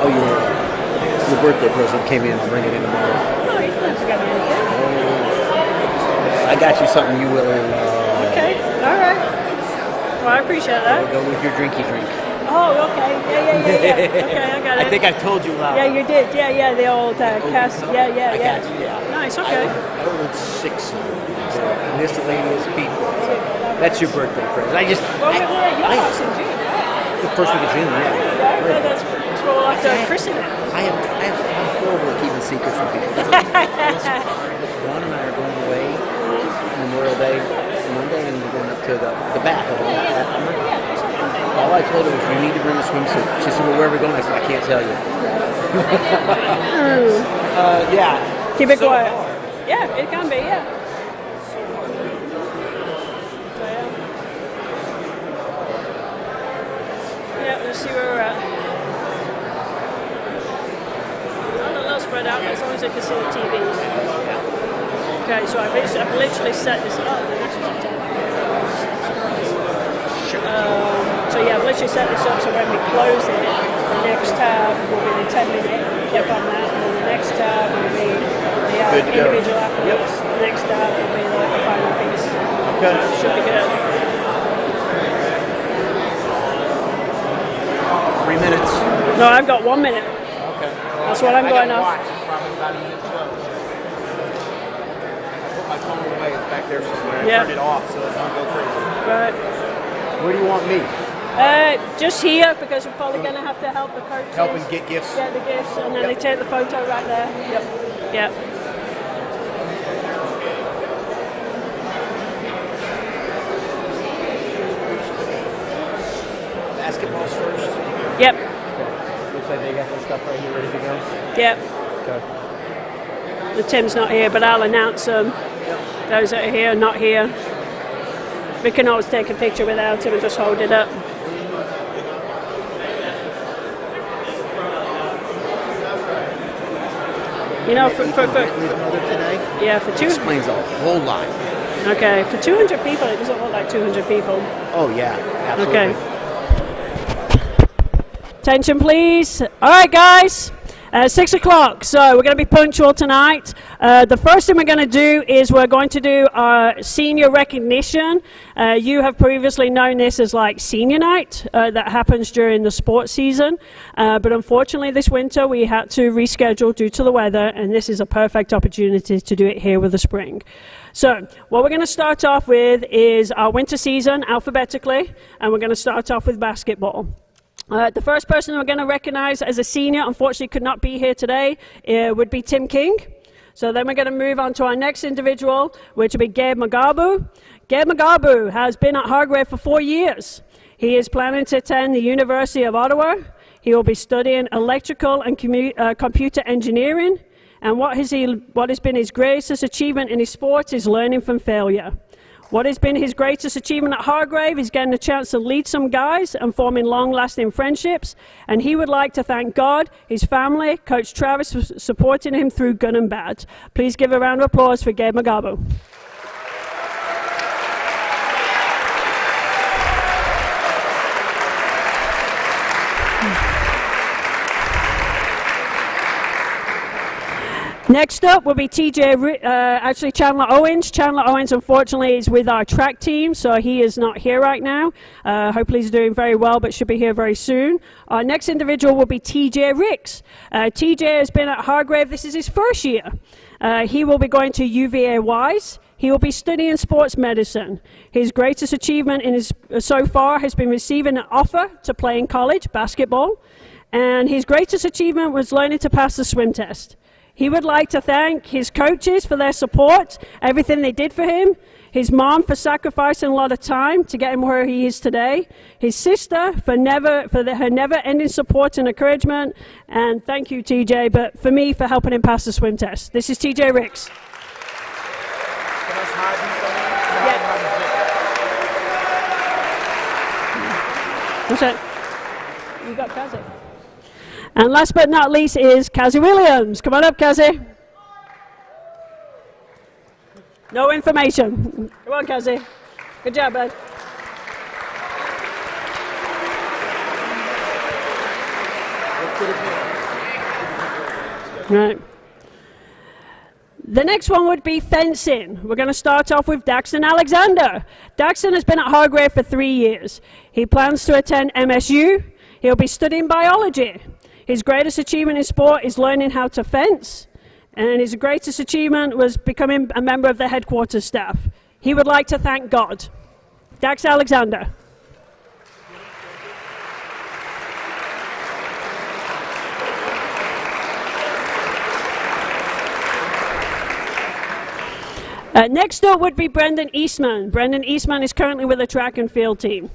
Oh, your birthday present came in. I'll bring it in tomorrow. Oh, he's not got anything. I got you something you will love. Okay, all right. Well, I appreciate that. Go with your drinky drink. Oh, okay. Yeah. Okay, I got it. I think I told you loud. Yeah, you did. Yeah, the old cast. Yeah. I got you, yeah. Nice, okay. I ordered 6 miscellaneous people. That's your birthday present. Well, you're in June, right? The first week of June, yeah. Yeah, that's all after christening. I'm horrible at keeping secrets from people. Dawn and I are going away Memorial Day Monday, and we're going up to the bath. All I told her was, you need to bring a swimsuit. She said, well, where are we going? I said, I can't tell you. Yeah. Keep it quiet. Yeah, it can be, yeah. Yeah, let's see where we're at. Not a little spread out, but as long as I can see the TV. Okay, so I've literally set this up. So yeah, I've literally set this up so when we close it, the next tab will be the 10-minute. Click on that, and then the next tab will be the individual athletes. Yep. The next tab will be the final piece. Okay. So should be good. 3 minutes. No, I've got 1 minute. Okay. That's what I'm going off. My phone away. It's back there somewhere. Yeah. I turned it off, so it's not go crazy. Right. Where do you want me? Just here, because we're probably going to have to help the coaches. Help and get gifts? Get the gifts, and then they take the photo right there. Yep. Basketball's first? Yep. Okay. Looks like they got their stuff right here ready to go? Yep. Okay. The Tim's not here, but I'll announce them. Those that are here, not here. We can always take a picture without him and just hold it up. You know, for two explains a whole lot. Okay, for 200 people, it doesn't look like 200 people. Oh yeah, absolutely. Okay. Attention, please. All right, guys. 6 o'clock, so we're going to be punctual tonight. The first thing we're going to do is we're going to do our senior recognition. You have previously known this as like senior night that happens during the sports season, but unfortunately this winter we had to reschedule due to the weather, and this is a perfect opportunity to do it here with the spring. So what we're going to start off with is our winter season alphabetically, and we're going to start off with basketball. The first person we're going to recognize as a senior, unfortunately could not be here today, would be Tim King. So then we're going to move on to our next individual, which will be Gabe Magabu. Gabe Magabu has been at Hargrave for 4 years. He is planning to attend the University of Ottawa. He will be studying electrical and computer engineering. And what has been his greatest achievement in his sport is learning from failure. What has been his greatest achievement at Hargrave is getting a chance to lead some guys and forming long-lasting friendships. And he would like to thank God, his family, Coach Travis for supporting him through good and bad. Please give a round of applause for Gabe Magabu. Next up will be Chandler Owens. Chandler Owens, unfortunately, is with our track team, so he is not here right now. Hopefully he's doing very well, but should be here very soon. Our next individual will be TJ Ricks. TJ has been at Hargrave. This is his first year. He will be going to UVA Wise. He will be studying sports medicine. His greatest achievement so far has been receiving an offer to play in college basketball, and his greatest achievement was learning to pass the swim test. He would like to thank his coaches for their support, everything they did for him, his mom for sacrificing a lot of time to get him where he is today, his sister for her never-ending support and encouragement, and thank you, TJ, but for me, for helping him pass the swim test. This is TJ Ricks. What's that? You got Kazi. And last but not least is Kazi Williams. Come on up, Kazi. No information. Come on, Kazi. Good job, bud. What could it be? Right. The next one would be fencing. We're going to start off with Daxton Alexander. Daxton has been at Hargrave for 3 years. He plans to attend MSU. He'll be studying biology. His greatest achievement in sport is learning how to fence, and his greatest achievement was becoming a member of the headquarters staff. He would like to thank God. Dax Alexander. Next up would be Brendan Eastman. Brendan Eastman is currently with the track and field team.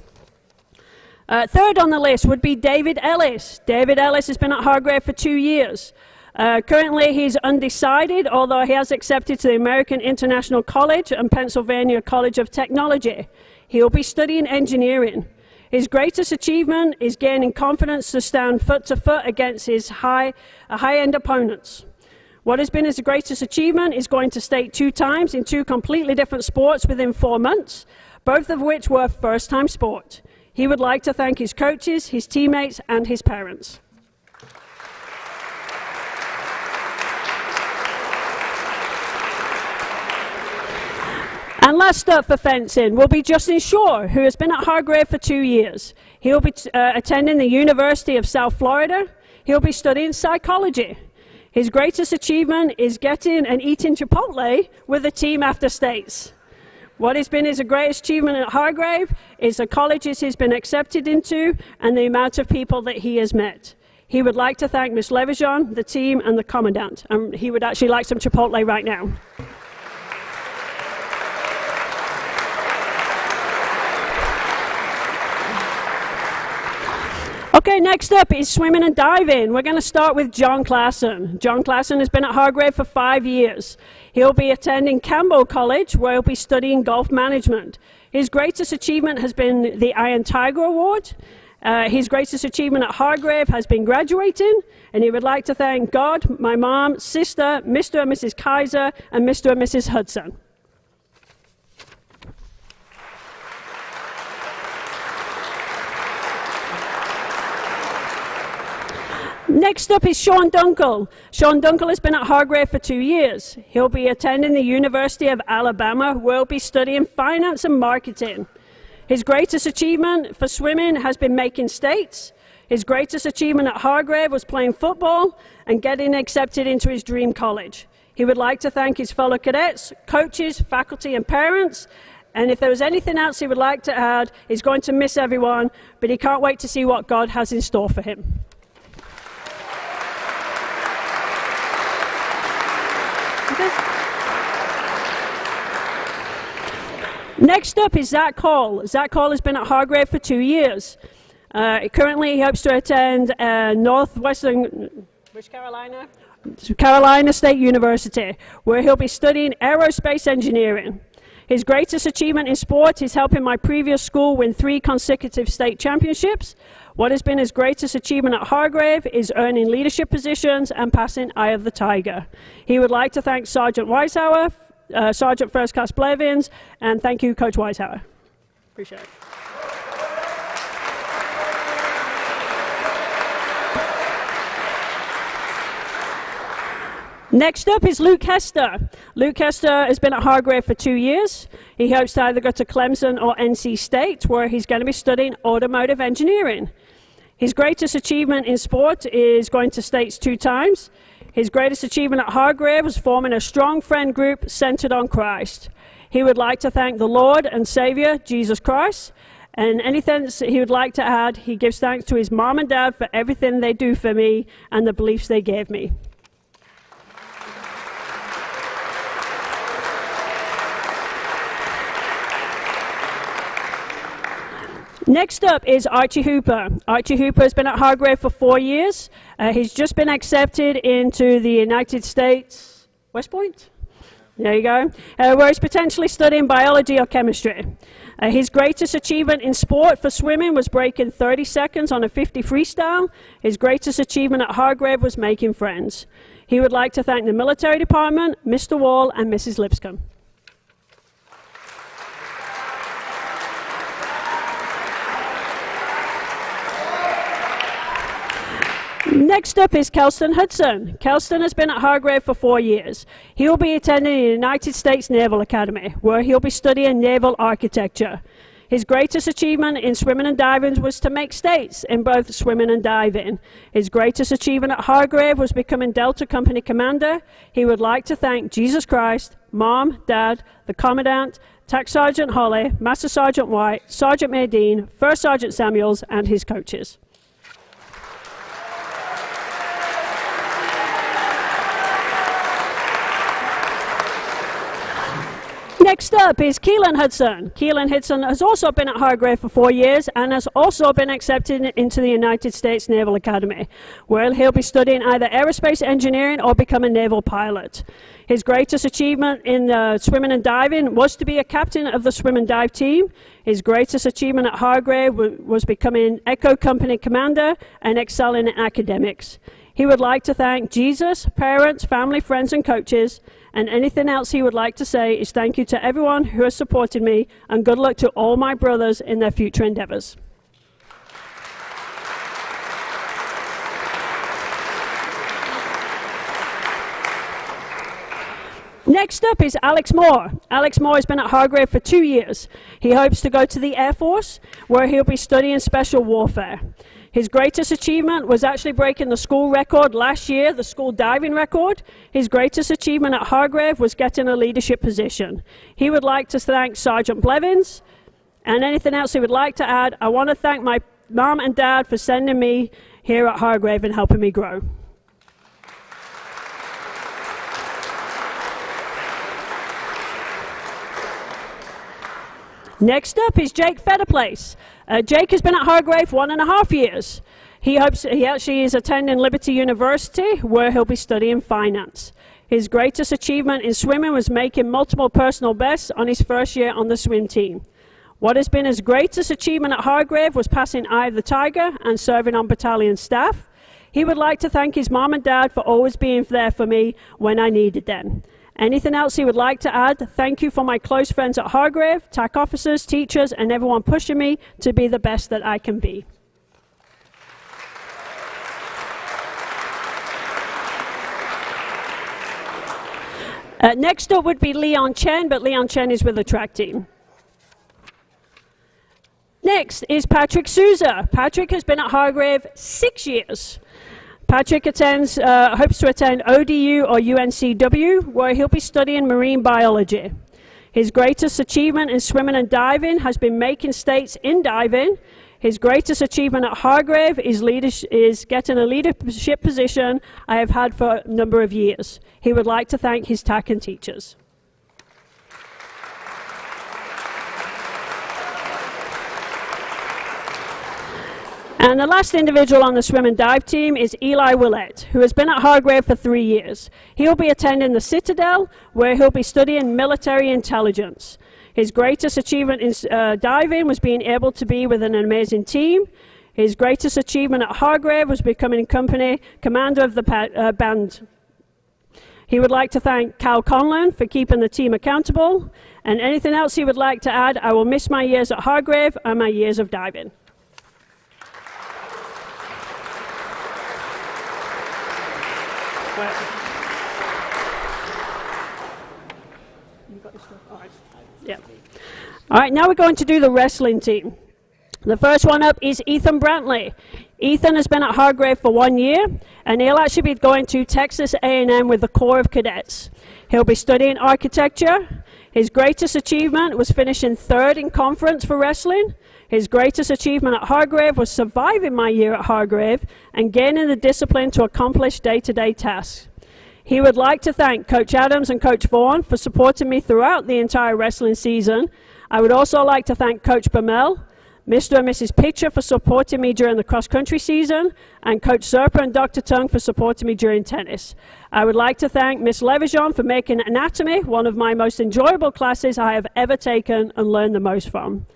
Third on the list would be David Ellis. David Ellis has been at Hargrave for 2 years. Currently he's undecided, although he has accepted to the American International College and Pennsylvania College of Technology. He will be studying engineering. His greatest achievement is gaining confidence to stand foot to foot against his high-end opponents. What has been his greatest achievement is going to state 2 times in 2 completely different sports within 4 months, both of which were first-time sport. He would like to thank his coaches, his teammates, and his parents. And last up for fencing will be Justin Shaw, who has been at Hargrave for 2 years. He'll be attending the University of South Florida. He'll be studying psychology. His greatest achievement is getting and eating Chipotle with the team after states. What has been his greatest achievement at Hargrave is the colleges he's been accepted into and the amount of people that he has met. He would like to thank Ms. Levijon, the team, and the commandant. He would actually like some Chipotle right now. Okay, next up is swimming and diving. We're going to start with John Classen. John Classen has been at Hargrave for 5 years. He'll be attending Campbell College, where he'll be studying golf management. His greatest achievement has been the Iron Tiger Award. His greatest achievement at Hargrave has been graduating, and he would like to thank God, my mom, sister, Mr. and Mrs. Kaiser, and Mr. and Mrs. Hudson. Next up is Sean Dunkel. Sean Dunkel has been at Hargrave for 2 years. He'll be attending the University of Alabama, where he'll be studying finance and marketing. His greatest achievement for swimming has been making states. His greatest achievement at Hargrave was playing football and getting accepted into his dream college. He would like to thank his fellow cadets, coaches, faculty, and parents. And if there was anything else he would like to add, he's going to miss everyone, but he can't wait to see what God has in store for him. Next up is Zach Cole. Zach Cole has been at Hargrave for 2 years. Currently, he hopes to attend Carolina State University, where he'll be studying aerospace engineering. His greatest achievement in sport is helping my previous school win 3 consecutive state championships. What has been his greatest achievement at Hargrave is earning leadership positions and passing Eye of the Tiger. He would like to thank Sergeant Weishauer, Sergeant First Class Blevins, and thank you, Coach Weishauer. Appreciate it. Next up is Luke Hester. Luke Hester has been at Hargrave for 2 years. He hopes to either go to Clemson or NC State, where he's going to be studying automotive engineering. His greatest achievement in sport is going to states 2 times. His greatest achievement at Hargrave was forming a strong friend group centered on Christ. He would like to thank the Lord and Savior, Jesus Christ, and anything he would like to add, he gives thanks to his mom and dad for everything they do for me and the beliefs they gave me. Next up is Archie Hooper. Archie Hooper has been at Hargrave for 4 years. He's just been accepted into the United States, West Point? There you go. Where he's potentially studying biology or chemistry. His greatest achievement in sport for swimming was breaking 30 seconds on a 50 freestyle. His greatest achievement at Hargrave was making friends. He would like to thank the military department, Mr. Wall, and Mrs. Lipscomb. Next up is Kelston Hudson. Kelston has been at Hargrave for 4 years. He will be attending the United States Naval Academy, where he'll be studying naval architecture. His greatest achievement in swimming and diving was to make states in both swimming and diving. His greatest achievement at Hargrave was becoming Delta Company Commander. He would like to thank Jesus Christ, Mom, Dad, the Commandant, Tax Sergeant Holly, Master Sergeant White, Sergeant Maydean, First Sergeant Samuels, and his coaches. Next up is Keelan Hudson. Keelan Hudson has also been at Hargrave for 4 years and has also been accepted into the United States Naval Academy, where he'll be studying either aerospace engineering or become a naval pilot. His greatest achievement in swimming and diving was to be a captain of the swim and dive team. His greatest achievement at Hargrave was becoming Echo Company Commander and excelling in academics. He would like to thank Jesus, parents, family, friends, and coaches, and anything else he would like to say is thank you to everyone who has supported me, and good luck to all my brothers in their future endeavors. Next up is Alex Moore. Alex Moore has been at Hargrave for 2 years. He hopes to go to the Air Force, where he'll be studying special warfare. His greatest achievement was actually breaking the school record last year, the school diving record. His greatest achievement at Hargrave was getting a leadership position. He would like to thank Sergeant Blevins, and anything else he would like to add. I want to thank my mom and dad for sending me here at Hargrave and helping me grow. Next up is Jake Fetterplace. Jake has been at Hargrave 1.5 years. He actually is attending Liberty University, where he'll be studying finance. His greatest achievement in swimming was making multiple personal bests on his first year on the swim team. What has been his greatest achievement at Hargrave was passing Eye of the Tiger and serving on battalion staff. He would like to thank his mom and dad for always being there for me when I needed them. Anything else he would like to add? Thank you for my close friends at Hargrave, TAC officers, teachers, and everyone pushing me to be the best that I can be. Next up would be Leon Chen, but Leon Chen is with the track team. Next is Patrick Souza. Patrick has been at Hargrave 6 years. Patrick hopes to attend ODU or UNCW, where he'll be studying marine biology. His greatest achievement in swimming and diving has been making states in diving. His greatest achievement at Hargrave is getting a leadership position I have had for a number of years. He would like to thank his TAC and teachers. And the last individual on the swim and dive team is Eli Willett, who has been at Hargrave for 3 years. He'll be attending the Citadel, where he'll be studying military intelligence. His greatest achievement in diving was being able to be with an amazing team. His greatest achievement at Hargrave was becoming company commander of the band. He would like to thank Cal Conlon for keeping the team accountable. And anything else he would like to add, I will miss my years at Hargrave and my years of diving. All right, now we're going to do the wrestling team. The first one up is Ethan Brantley. Ethan has been at Hargrave for 1 year, and he'll actually be going to Texas A&M with the Corps of Cadets. He'll be studying architecture. His greatest achievement was finishing 3rd in conference for wrestling. His greatest achievement at Hargrave was surviving my year at Hargrave and gaining the discipline to accomplish day-to-day tasks. He would like to thank Coach Adams and Coach Vaughan for supporting me throughout the entire wrestling season. I would also like to thank Coach Bamel, Mr. and Mrs. Pitcher for supporting me during the cross-country season, and Coach Serpa and Dr. Tung for supporting me during tennis. I would like to thank Miss Levijon for making anatomy one of my most enjoyable classes I have ever taken and learned the most from.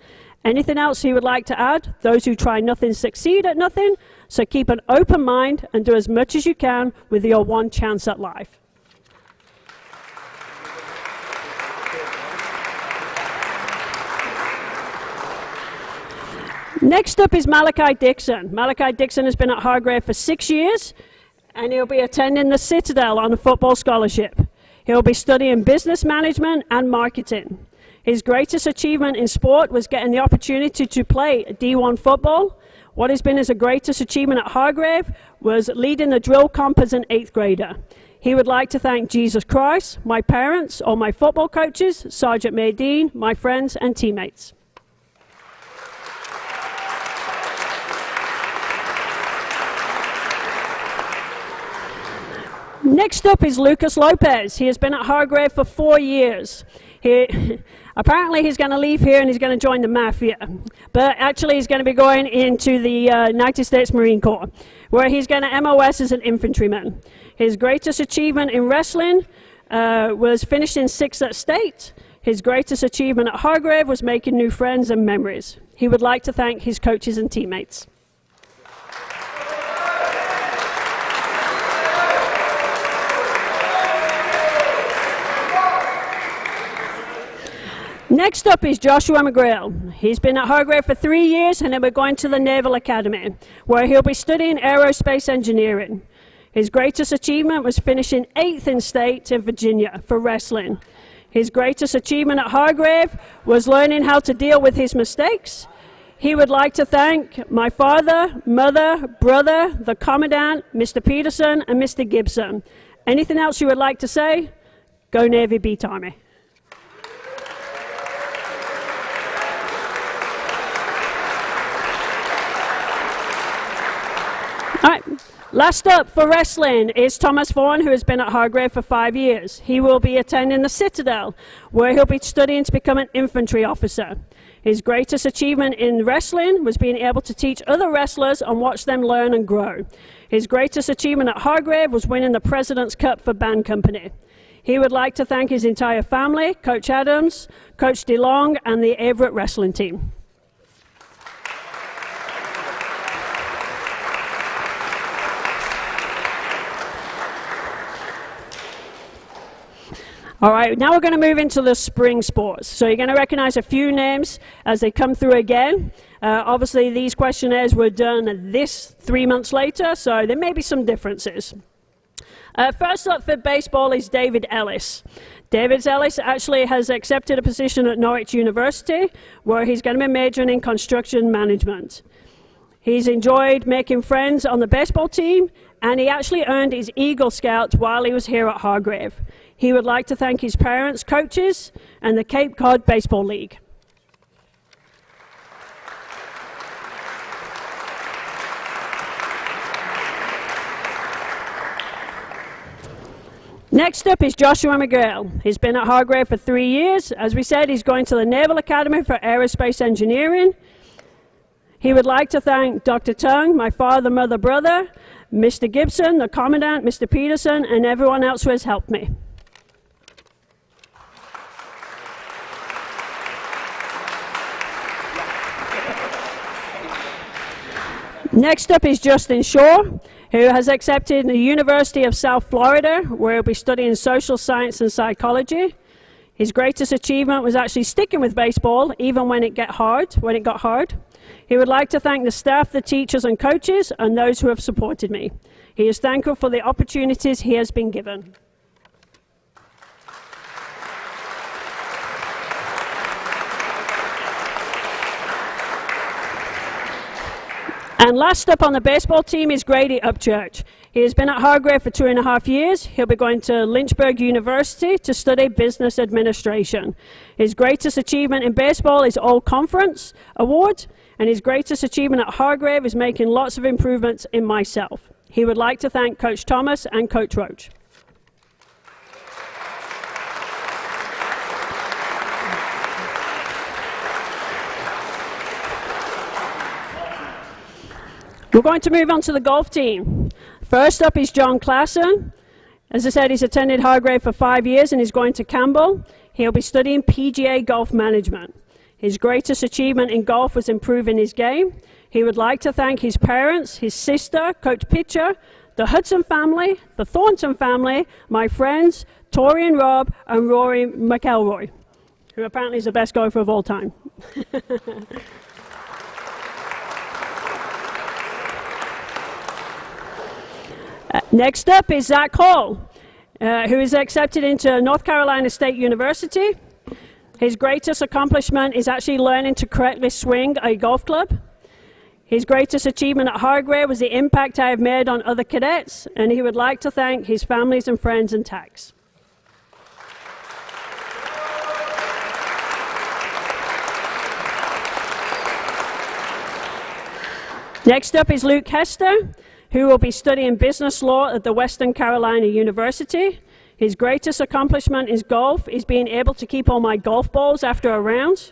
Anything else he would like to add? Those who try nothing succeed at nothing, so keep an open mind and do as much as you can with your one chance at life. Next up is Malachi Dixon. Malachi Dixon has been at Hargrave for 6 years, and he'll be attending the Citadel on a football scholarship. He'll be studying business management and marketing. His greatest achievement in sport was getting the opportunity to play D1 football. What has been his greatest achievement at Hargrave was leading the drill comp as an 8th grader. He would like to thank Jesus Christ, my parents, all my football coaches, Sergeant Maydeen, my friends and teammates. Next up is Lucas Lopez. He has been at Hargrave for 4 years. Apparently he's going to leave here and he's going to join the mafia. But actually he's going to be going into the United States Marine Corps, where he's going to MOS as an infantryman. His greatest achievement in wrestling was finishing 6th at state. His greatest achievement at Hargrave was making new friends and memories. He would like to thank his coaches and teammates. Next up is Joshua McGrail. He's been at Hargrave for 3 years and he'll be going to the Naval Academy, where he'll be studying aerospace engineering. His greatest achievement was finishing 8th in state in Virginia for wrestling. His greatest achievement at Hargrave was learning how to deal with his mistakes. He would like to thank my father, mother, brother, the Commandant, Mr. Peterson, and Mr. Gibson. Anything else you would like to say? Go Navy, beat Army. All right, last up for wrestling is Thomas Vaughan, who has been at Hargrave for 5 years. He will be attending the Citadel, where he'll be studying to become an infantry officer. His greatest achievement in wrestling was being able to teach other wrestlers and watch them learn and grow. His greatest achievement at Hargrave was winning the President's Cup for Band Company. He would like to thank his entire family, Coach Adams, Coach DeLong, and the Everett wrestling team. All right, now we're going to move into the spring sports. So you're going to recognize a few names as they come through again. Obviously, these questionnaires were done 3 months later, so there may be some differences. First up for baseball is David Ellis. David Ellis actually has accepted a position at Norwich University, where he's going to be majoring in construction management. He's enjoyed making friends on the baseball team, and he actually earned his Eagle Scout while he was here at Hargrave. He would like to thank his parents, coaches, and the Cape Cod Baseball League. Next up is Joshua McGill. He's been at Hargrave for 3 years. As we said, he's going to the Naval Academy for Aerospace Engineering. He would like to thank Dr. Tung, my father, mother, brother, Mr. Gibson, the Commandant, Mr. Peterson, and everyone else who has helped me. Next up is Justin Shaw, who has accepted the University of South Florida, where he'll be studying social science and psychology. His greatest achievement was actually sticking with baseball, even when it got hard. He would like to thank the staff, the teachers and coaches, and those who have supported me. He is thankful for the opportunities he has been given. And last up on the baseball team is Grady Upchurch. He has been at Hargrave for 2.5 years. He'll be going to Lynchburg University to study business administration. His greatest achievement in baseball is All-Conference Award, and his greatest achievement at Hargrave is making lots of improvements in myself. He would like to thank Coach Thomas and Coach Roach. We're going to move on to the golf team. First up is John Klassen. As I said, he's attended Hargrave for 5 years and he's going to Campbell. He'll be studying PGA golf management. His greatest achievement in golf was improving his game. He would like to thank his parents, his sister, Coach Pitcher, the Hudson family, the Thornton family, my friends, Tori and Rob, and Rory McElroy, who apparently is the best golfer of all time. Next up is Zach Hall, who is accepted into North Carolina State University. His greatest accomplishment is actually learning to correctly swing a golf club. His greatest achievement at Hargrave was the impact I have made on other cadets, and he would like to thank his families and friends and tax. Next up is Luke Hester, who will be studying business law at the Western Carolina University. His greatest accomplishment is golf, is being able to keep all my golf balls after a round.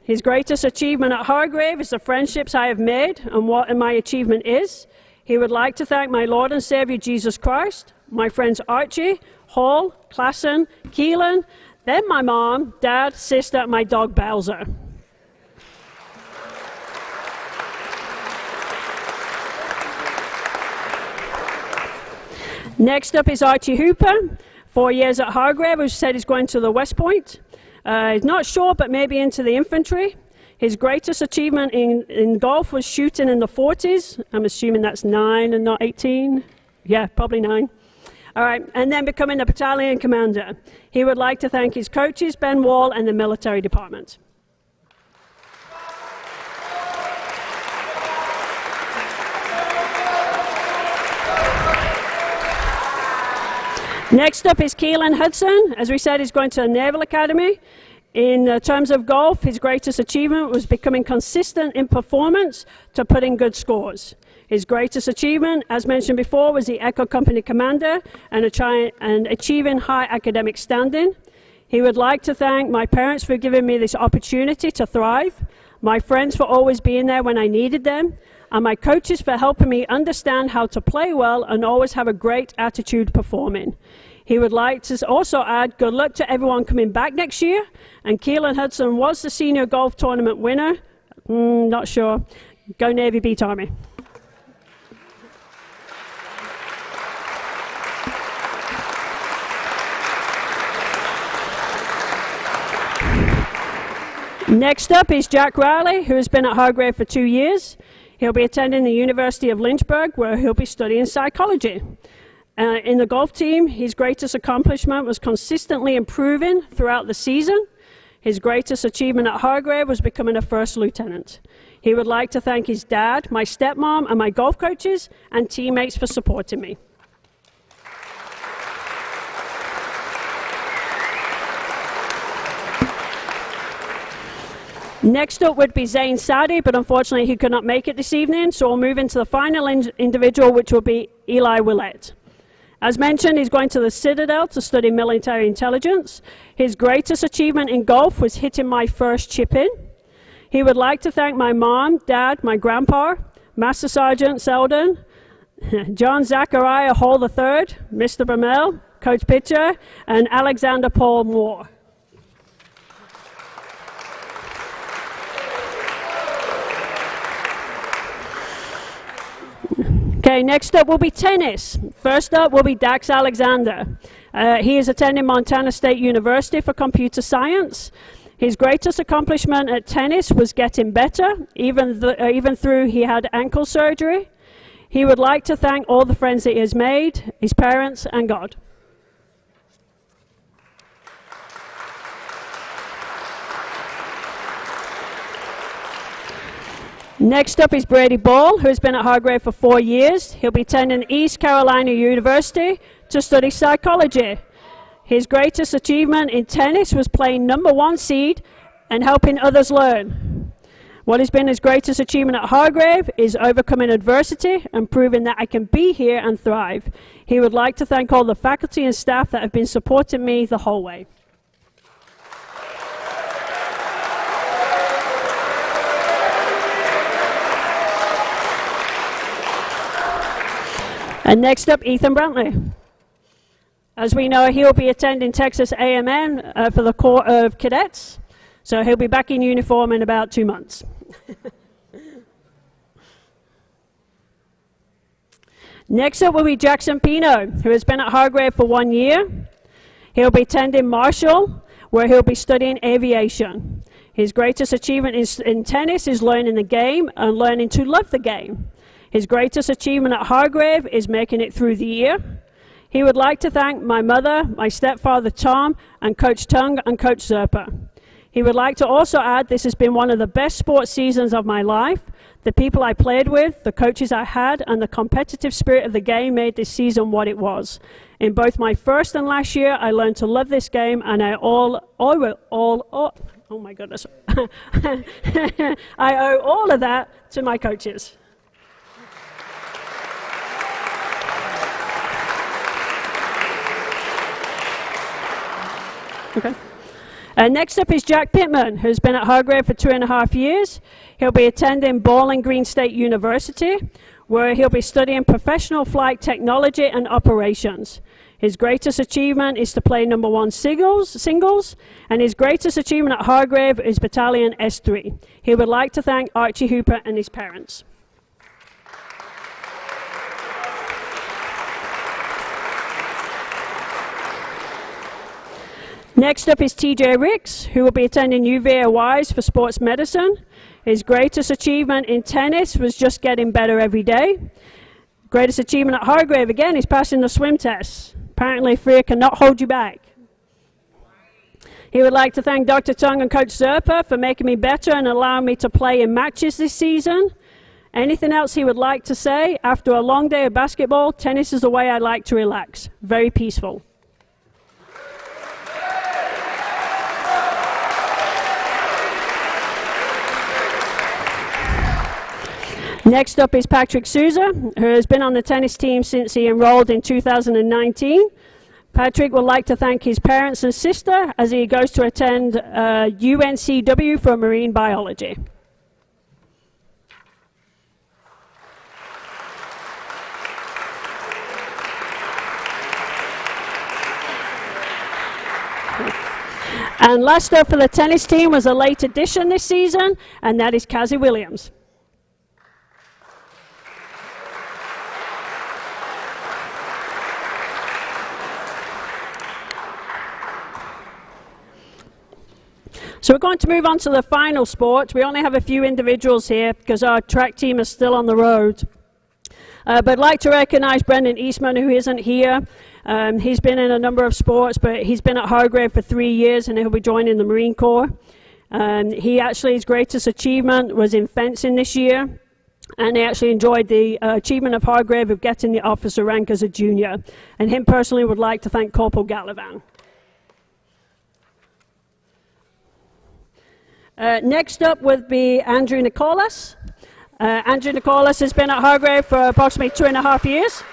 His greatest achievement at Hargrave is the friendships I have made and what my achievement is. He would like to thank my Lord and Savior Jesus Christ, my friends Archie, Hall, Klassen, Keelan, then my mom, dad, sister, and my dog Bowser. Next up is Archie Hooper, 4 years at Hargrave, who said he's going to the West Point. He's not sure, but maybe into the infantry. His greatest achievement in golf was shooting in the 40s. I'm assuming that's 9 and not 18. Yeah, probably 9. All right, and then becoming a battalion commander. He would like to thank his coaches, Ben Wall, and the military department. Next up is Keelan Hudson. As we said, he's going to the Naval Academy. In terms of golf, his greatest achievement was becoming consistent in performance to put in good scores. His greatest achievement, as mentioned before, was the Echo Company Commander and achieving high academic standing. He would like to thank my parents for giving me this opportunity to thrive, my friends for always being there when I needed them, and my coaches for helping me understand how to play well and always have a great attitude performing. He would like to also add good luck to everyone coming back next year, and Keelan Hudson was the senior golf tournament winner. Not sure. Go Navy, beat Army. Next up is Jack Riley, who has been at Hargrave for 2 years. He'll be attending the University of Lynchburg, where he'll be studying psychology. In the golf team, his greatest accomplishment was consistently improving throughout the season. His greatest achievement at Hargrave was becoming a first lieutenant. He would like to thank his dad, my stepmom, and my golf coaches and teammates for supporting me. Next up would be Zane Sadi, but unfortunately he could not make it this evening, so we'll move into the final individual, which will be Eli Willett. As mentioned, he's going to the Citadel to study military intelligence. His greatest achievement in golf was hitting my first chip in. He would like to thank my mom, dad, my grandpa, Master Sergeant Selden, John Zachariah Hall III, Mr. Brummel, Coach Pitcher, and Alexander Paul Moore. Okay, next up will be tennis. First up will be Dax Alexander. He is attending Montana State University for computer science. His greatest accomplishment at tennis was getting better, even through he had ankle surgery. He would like to thank all the friends that he has made, his parents, and God. Next up is Brady Ball, who has been at Hargrave for 4 years. He'll be attending East Carolina University to study psychology. His greatest achievement in tennis was playing #1 seed and helping others learn. What has been his greatest achievement at Hargrave is overcoming adversity and proving that I can be here and thrive. He would like to thank all the faculty and staff that have been supporting me the whole way. And next up, Ethan Brantley. As we know, he'll be attending Texas A&M for the Corps of Cadets, so he'll be back in uniform in about 2 months. Next up will be Jackson Pino, who has been at Hargrave for 1 year. He'll be attending Marshall, where he'll be studying aviation. His greatest achievement in tennis is learning the game and learning to love the game. His greatest achievement at Hargrave is making it through the year. He would like to thank my mother, my stepfather Tom, and Coach Tung and Coach Zerpa. He would like to also add this has been one of the best sports seasons of my life. The people I played with, the coaches I had, and the competitive spirit of the game made this season what it was. In both my first and last year, I learned to love this game, and I oh my goodness. I owe all of that to my coaches. Okay. Next up is Jack Pittman, who's been at Hargrave for 2.5 years. He'll be attending Bowling Green State University, where he'll be studying professional flight technology and operations. His greatest achievement is to play number 1 singles, and his greatest achievement at Hargrave is Battalion S3. He would like to thank Archie Hooper and his parents. Next up is TJ Ricks, who will be attending UVA-Wise for sports medicine. His greatest achievement in tennis was just getting better every day. Greatest achievement at Hargrave, again, is passing the swim test. Apparently, fear cannot hold you back. He would like to thank Dr. Tung and Coach Zerpa for making me better and allowing me to play in matches this season. Anything else he would like to say? After a long day of basketball, tennis is the way I like to relax. Very peaceful. Next up is Patrick Souza, who has been on the tennis team since he enrolled in 2019. Patrick would like to thank his parents and sister as he goes to attend UNCW for marine biology. And last up for the tennis team was a late addition this season, and that is Cassie Williams. So we're going to move on to the final sport. We only have a few individuals here because our track team is still on the road. But I'd like to recognize Brendan Eastman, who isn't here. He's been in a number of sports, but he's been at Hargrave for 3 years, and he'll be joining the Marine Corps. His greatest achievement was in fencing this year, and he actually enjoyed the achievement of Hargrave of getting the officer rank as a junior. And him personally would like to thank Corporal Gallivan. Next up would be Andrew Nicholas. Andrew Nicholas has been at Hargrave for approximately 2.5 years.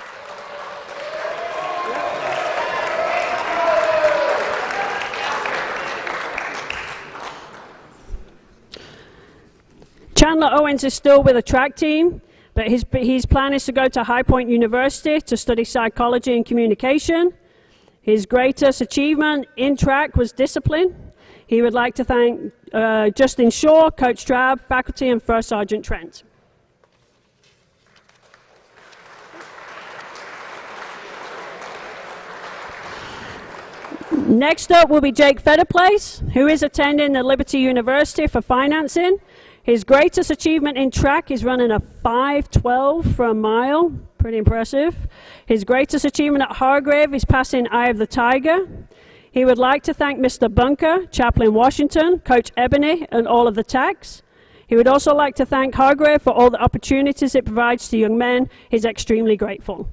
Chandler Owens is still with the track team, but his plan is to go to High Point University to study psychology and communication. His greatest achievement in track was discipline. He would like to thank Justin Shaw, Coach Trabb, faculty, and First Sergeant Trent. Next up will be Jake Fetterplace, who is attending the Liberty University for financing. His greatest achievement in track is running a 5:12 for a mile. Pretty impressive. His greatest achievement at Hargrave is passing Eye of the Tiger. He would like to thank Mr. Bunker, Chaplain Washington, Coach Ebony, and all of the TACs. He would also like to thank Hargrave for all the opportunities it provides to young men. He's extremely grateful.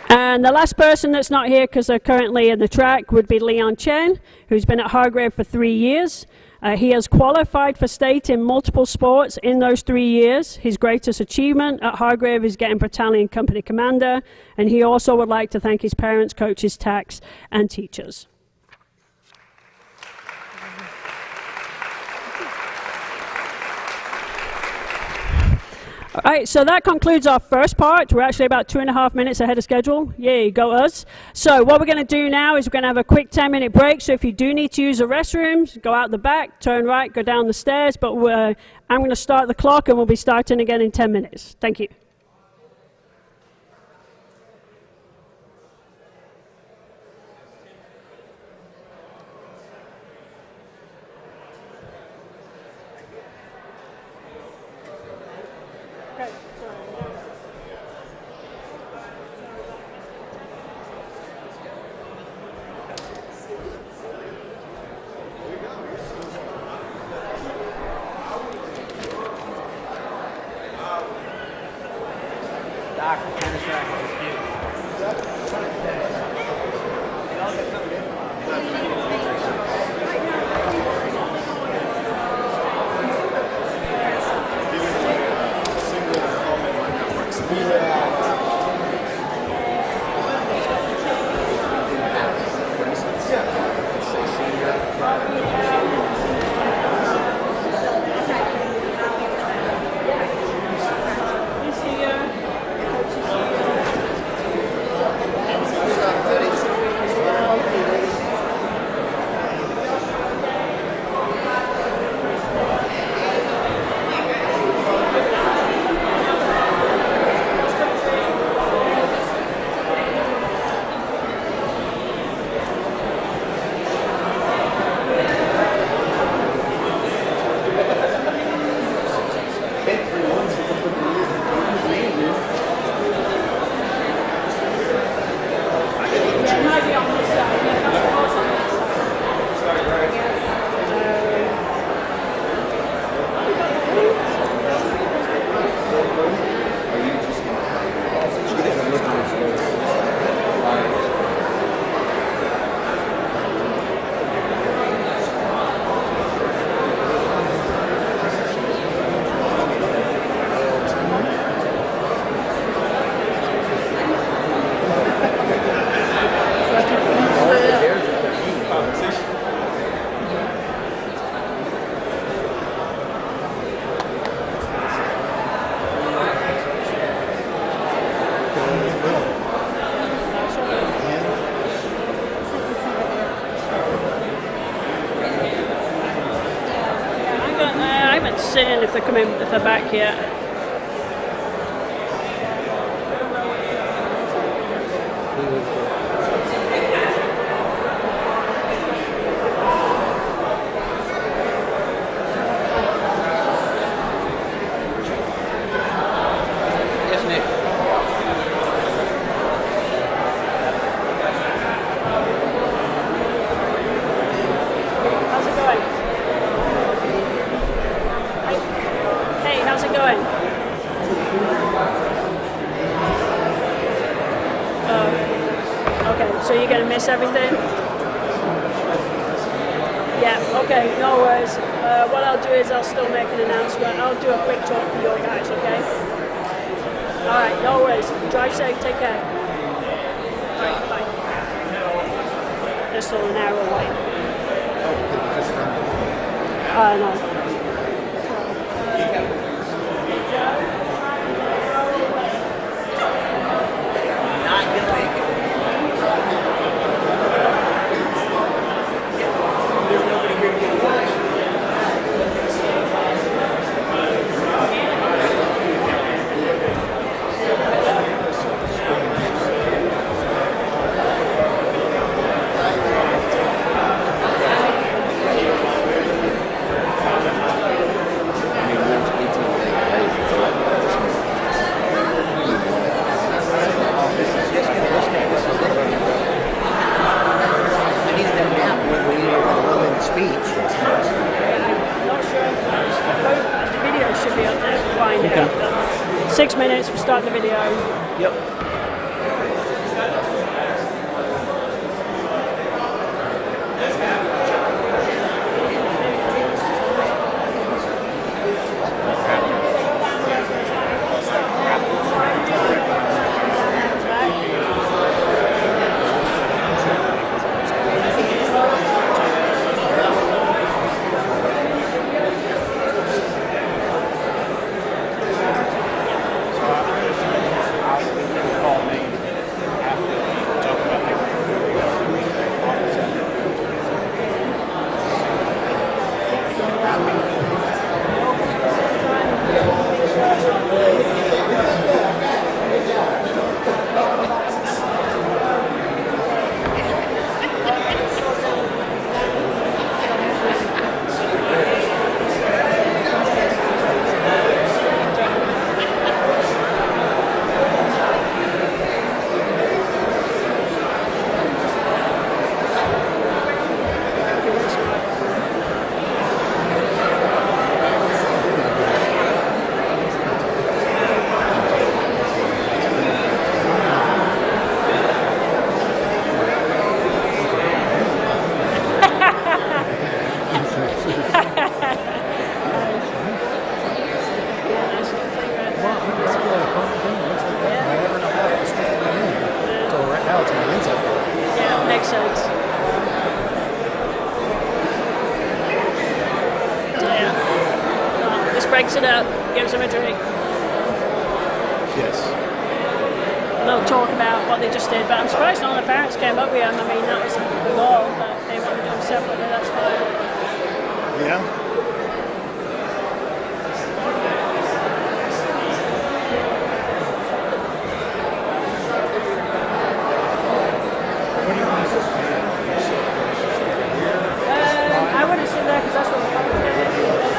And the last person that's not here because they're currently in the track would be Leon Chen, who's been at Hargrave for 3 years. He has qualified for state in multiple sports in those 3 years. His greatest achievement at Hargrave is getting battalion company commander, and he also would like to thank his parents, coaches, TACs, and teachers. All right, so that concludes our first part. We're actually about 2.5 minutes ahead of schedule. Yay, go us. So what we're going to do now is we're going to have a quick 10-minute break. So if you do need to use the restrooms, go out the back, turn right, go down the stairs. But I'm going to start the clock, and we'll be starting again in 10 minutes. Thank you. Okay. Sorry. Doc, what kind of track is this? He's here. Yeah, it might be on this side. Yeah, come close on this side. I haven't seen if they're coming, if they're back yet. Yes, Nick. How's it going? Hey, how's it going? Okay, so you're gonna miss everything? Yeah, okay, no worries. What I'll do is I'll still make an announcement. I'll do a quick talk for your guys, okay? Alright, no worries. Drive safe, take care. Alright, bye. They're still an hour away. No. Not gonna make it. There's nobody here to watch. I needed that nap when we needed a woman's speech. Not sure. The video should be up there to find out. 6 minutes, we start the video. Yep. breaks it up, gives them a drink. Yes. They'll talk about what they just did, but I'm surprised none of the parents came up with them. I mean, that was the goal, but if they want to do them separately, that's fine. Yeah. I wouldn't sit there because that's what the public is.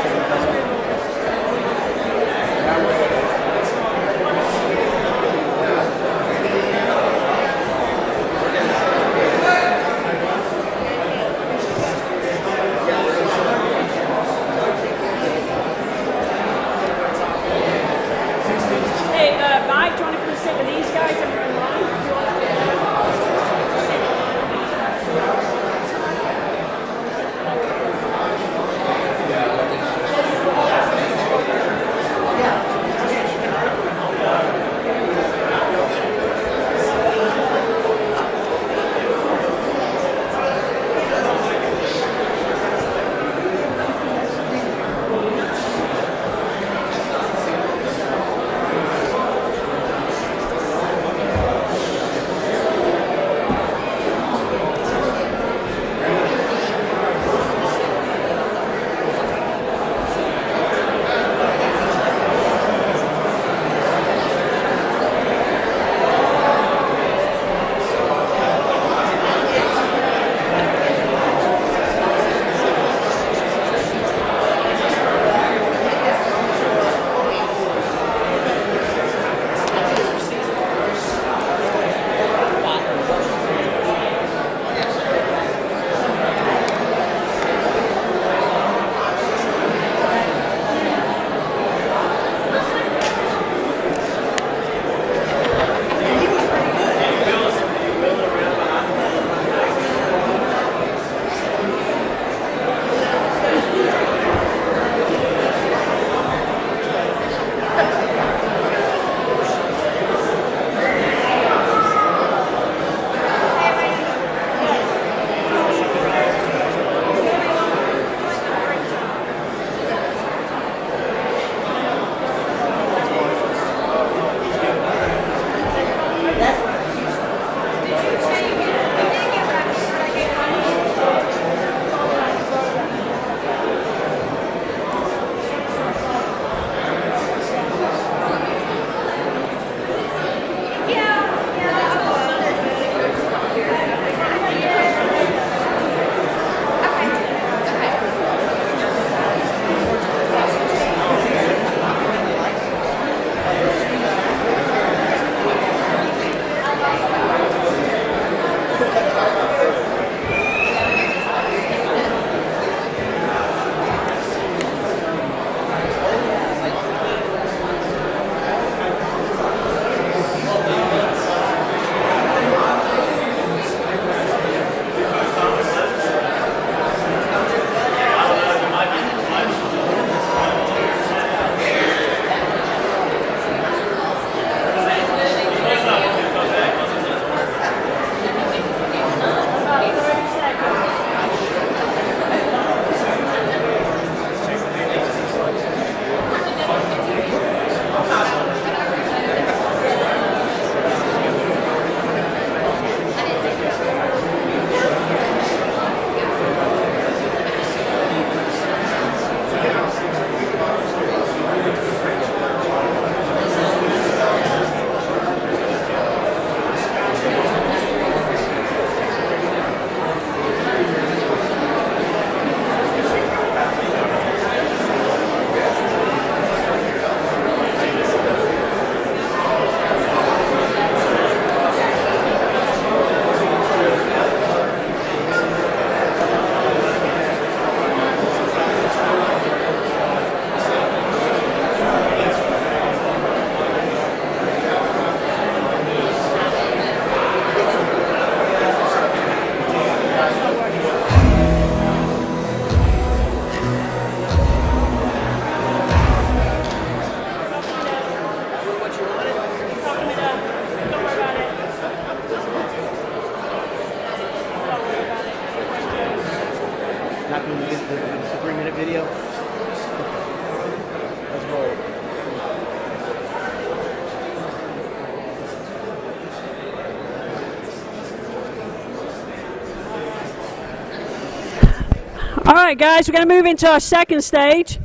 All right, guys, we're going to move into our second stage.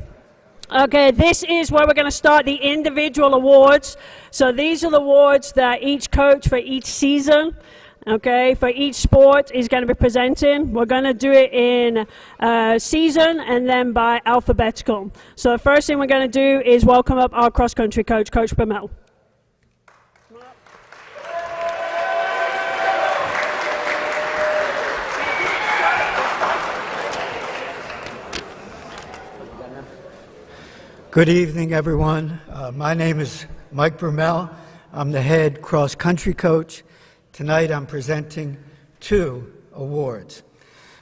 Okay, this is where we're going to start the individual awards. So these are the awards that each coach for each season, okay, for each sport is going to be presenting. We're going to do it in season and then by alphabetical. So the first thing we're going to do is welcome up our cross-country coach, Coach Brumell. Good evening, everyone. My name is Mike Brumell. I'm the head cross-country coach. Tonight I'm presenting 2 awards.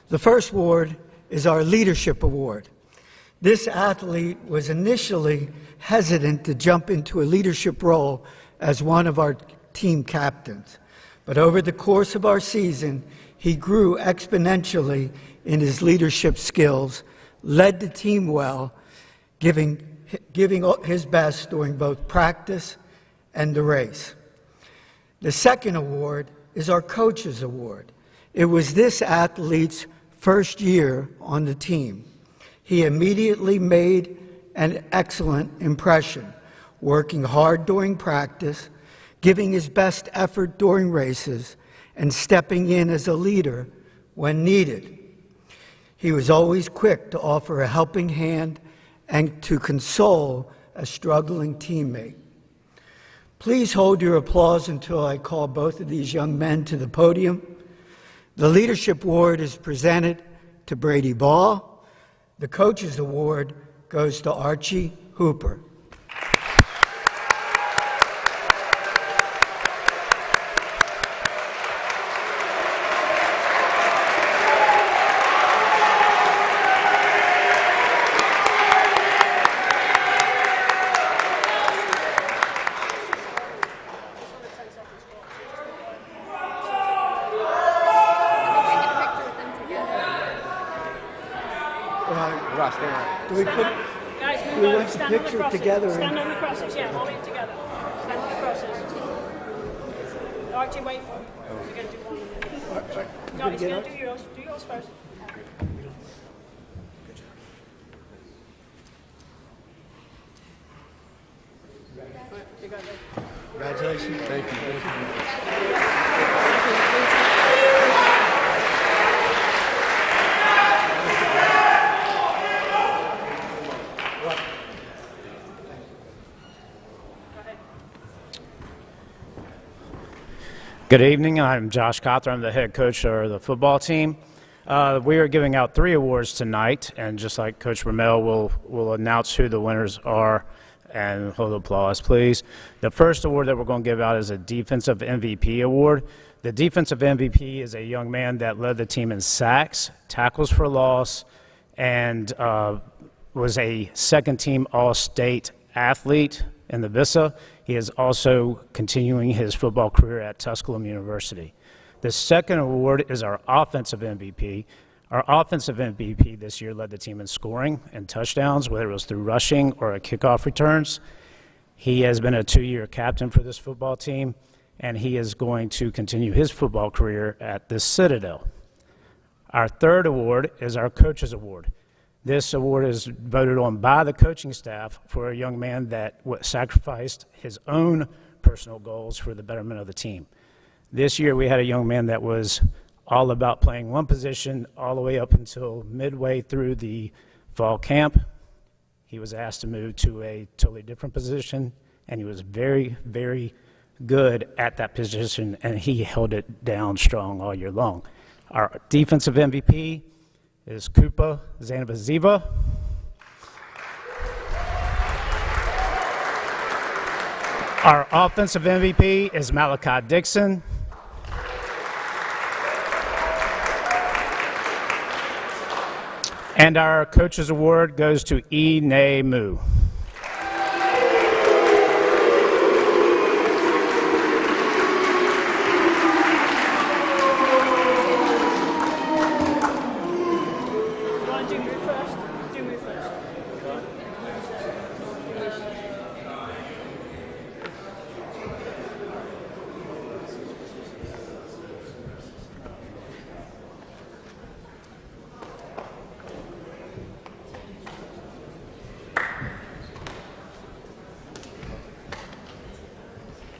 The first award is our Leadership Award. This athlete was initially hesitant to jump into a leadership role as one of our team captains. But over the course of our season, he grew exponentially in his leadership skills, led the team well, giving his best during both practice and the race. The second award is our Coaches Award. It was this athlete's first year on the team. He immediately made an excellent impression, working hard during practice, giving his best effort during races, and stepping in as a leader when needed. He was always quick to offer a helping hand and to console a struggling teammate. Please hold your applause until I call both of these young men to the podium. The Leadership Award is presented to Brady Ball. The Coaches Award goes to Archie Hooper. Do we put Guys, we want the picture together? Stand on the crosses, yeah, hold it together. Stand on the crosses. Archie, wait for it. We're going to do one. No, he's going to do yours. Do yours first. Congratulations. Thank you. Good evening. I'm Josh Cawthorn. I'm the head coach of the football team. We are giving out 3 awards tonight, and just like Coach Brumell, we'll announce who the winners are, and hold applause, please. The first award that we're going to give out is a Defensive MVP award. The Defensive MVP is a young man that led the team in sacks, tackles for loss, and was a second-team All-State athlete in the Vista. He is also continuing his football career at Tusculum University. The second award is our Offensive MVP. Our Offensive MVP this year led the team in scoring and touchdowns, whether it was through rushing or a kickoff returns. He has been a 2-year captain for this football team, and he is going to continue his football career at the Citadel. Our third award is our Coaches Award. This award is voted on by the coaching staff for a young man that sacrificed his own personal goals for the betterment of the team. This year we had a young man that was all about playing one position all the way up until midway through the fall camp. He was asked to move to a totally different position, and he was very, very good at that position, and he held it down strong all year long. Our defensive MVP is Kupa Zanavaziva. Our offensive MVP is Malachi Dixon. And our Coaches Award goes to E. Ne Mu.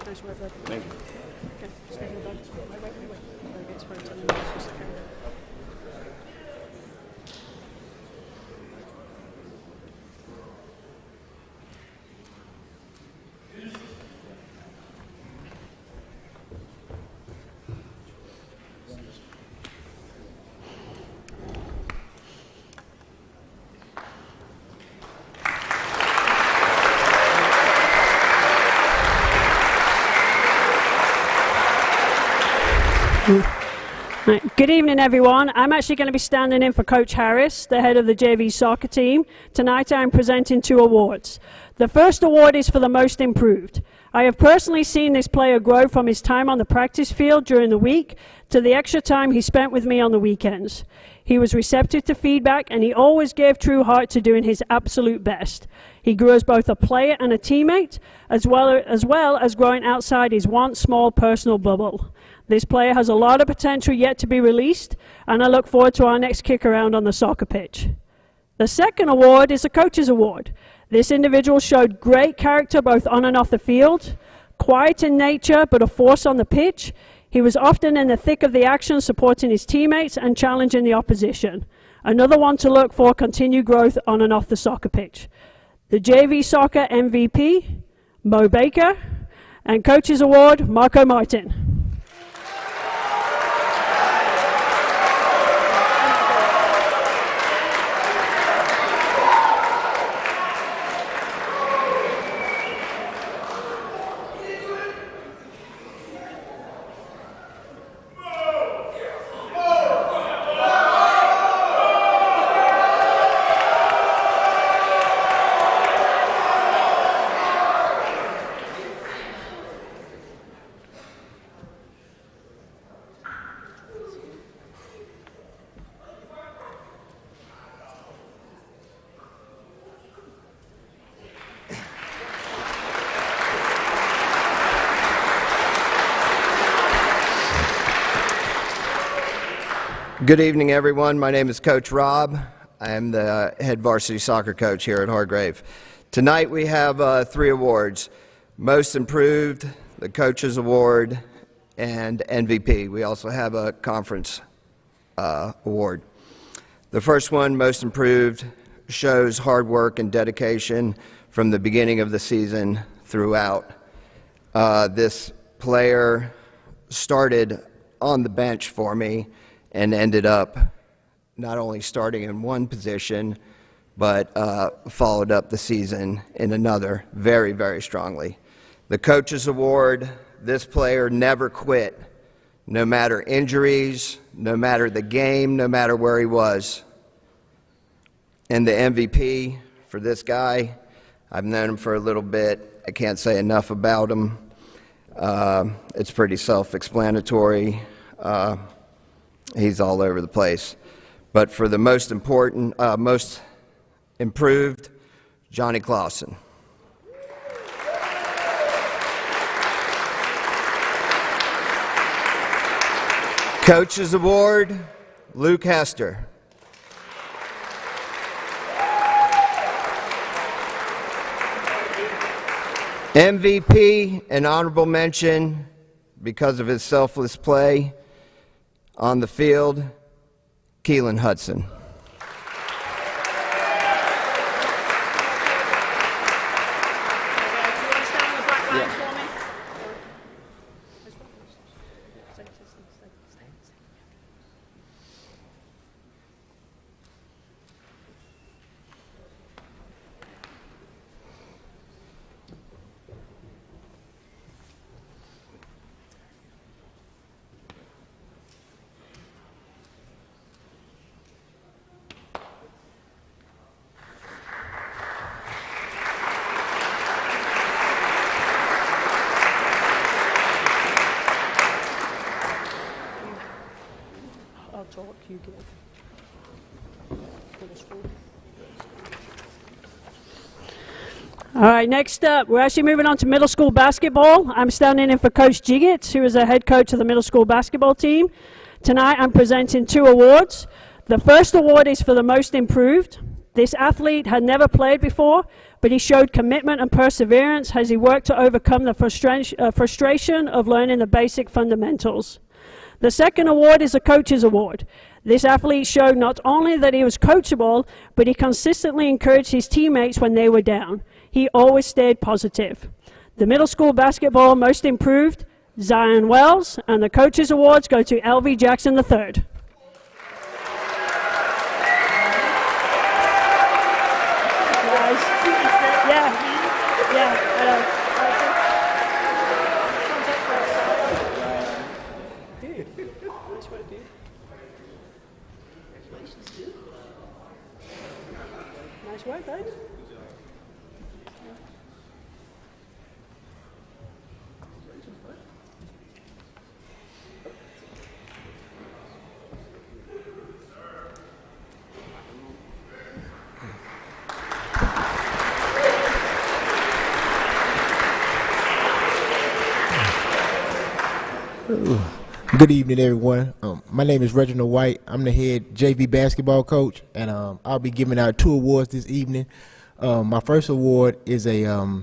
Nice work, bud. Thank you. Okay, stay here, bud. Wait. Gotta get his friends in there. Just a second. Right. Good evening, everyone. I'm actually going to be standing in for Coach Harris, the head of the JV soccer team. Tonight I'm presenting 2 awards. The first award is for the most improved. I have personally seen this player grow from his time on the practice field during the week to the extra time he spent with me on the weekends. He was receptive to feedback, and he always gave true heart to doing his absolute best. He grew as both a player and a teammate, as well as growing outside his once small personal bubble. This player has a lot of potential yet to be released, and I look forward to our next kick around on the soccer pitch. The second award is a coach's award. This individual showed great character both on and off the field, quiet in nature but a force on the pitch. He was often in the thick of the action, supporting his teammates and challenging the opposition. Another one to look for continued growth on and off the soccer pitch. The JV Soccer MVP, Mo Baker, and Coach's Award, Marco Martin. Good evening, everyone. My name is Coach Rob. I am the head varsity soccer coach here at Hargrave. Tonight we have 3 awards: Most Improved, the Coach's Award, and MVP. We also have a conference award. The first one, Most Improved, shows hard work and dedication from the beginning of the season throughout. This player started on the bench for me and ended up not only starting in one position, but followed up the season in another very, very strongly. The Coach's Award, this player never quit, no matter injuries, no matter the game, no matter where he was. And the MVP for this guy, I've known him for a little bit. I can't say enough about him. It's pretty self-explanatory. He's all over the place. But for the most important, most improved, Johnny Clausen. Coach's Award, Luke Hester. MVP and honorable mention because of his selfless play on the field, Keelan Hudson. All right, next up, we're actually moving on to middle school basketball. I'm standing in for Coach Jiggets, who is the head coach of the middle school basketball team. Tonight, I'm presenting 2 awards. The first award is for the most improved. This athlete had never played before, but he showed commitment and perseverance as he worked to overcome the frustration of learning the basic fundamentals. The second award is a coach's award. This athlete showed not only that he was coachable, but he consistently encouraged his teammates when they were down. He always stayed positive. The middle school basketball most improved, Zion Wells, and the coach's awards go to LV Jackson III. Nice work, guys. Good evening, everyone. My name is Reginald White. I'm the head JV basketball coach, and I'll be giving out 2 awards this evening. My first award is a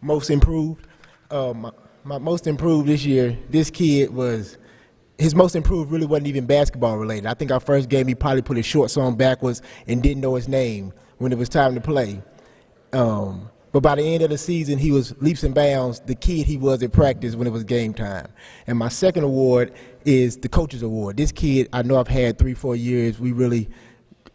most improved. My most improved this year, this kid was, his most improved really wasn't even basketball related. I think our first game he probably put his shorts on backwards and didn't know his name when it was time to play. But by the end of the season, he was leaps and bounds the kid he was at practice when it was game time. And my second award is the coach's award. This kid, I know I've had 3-4 years.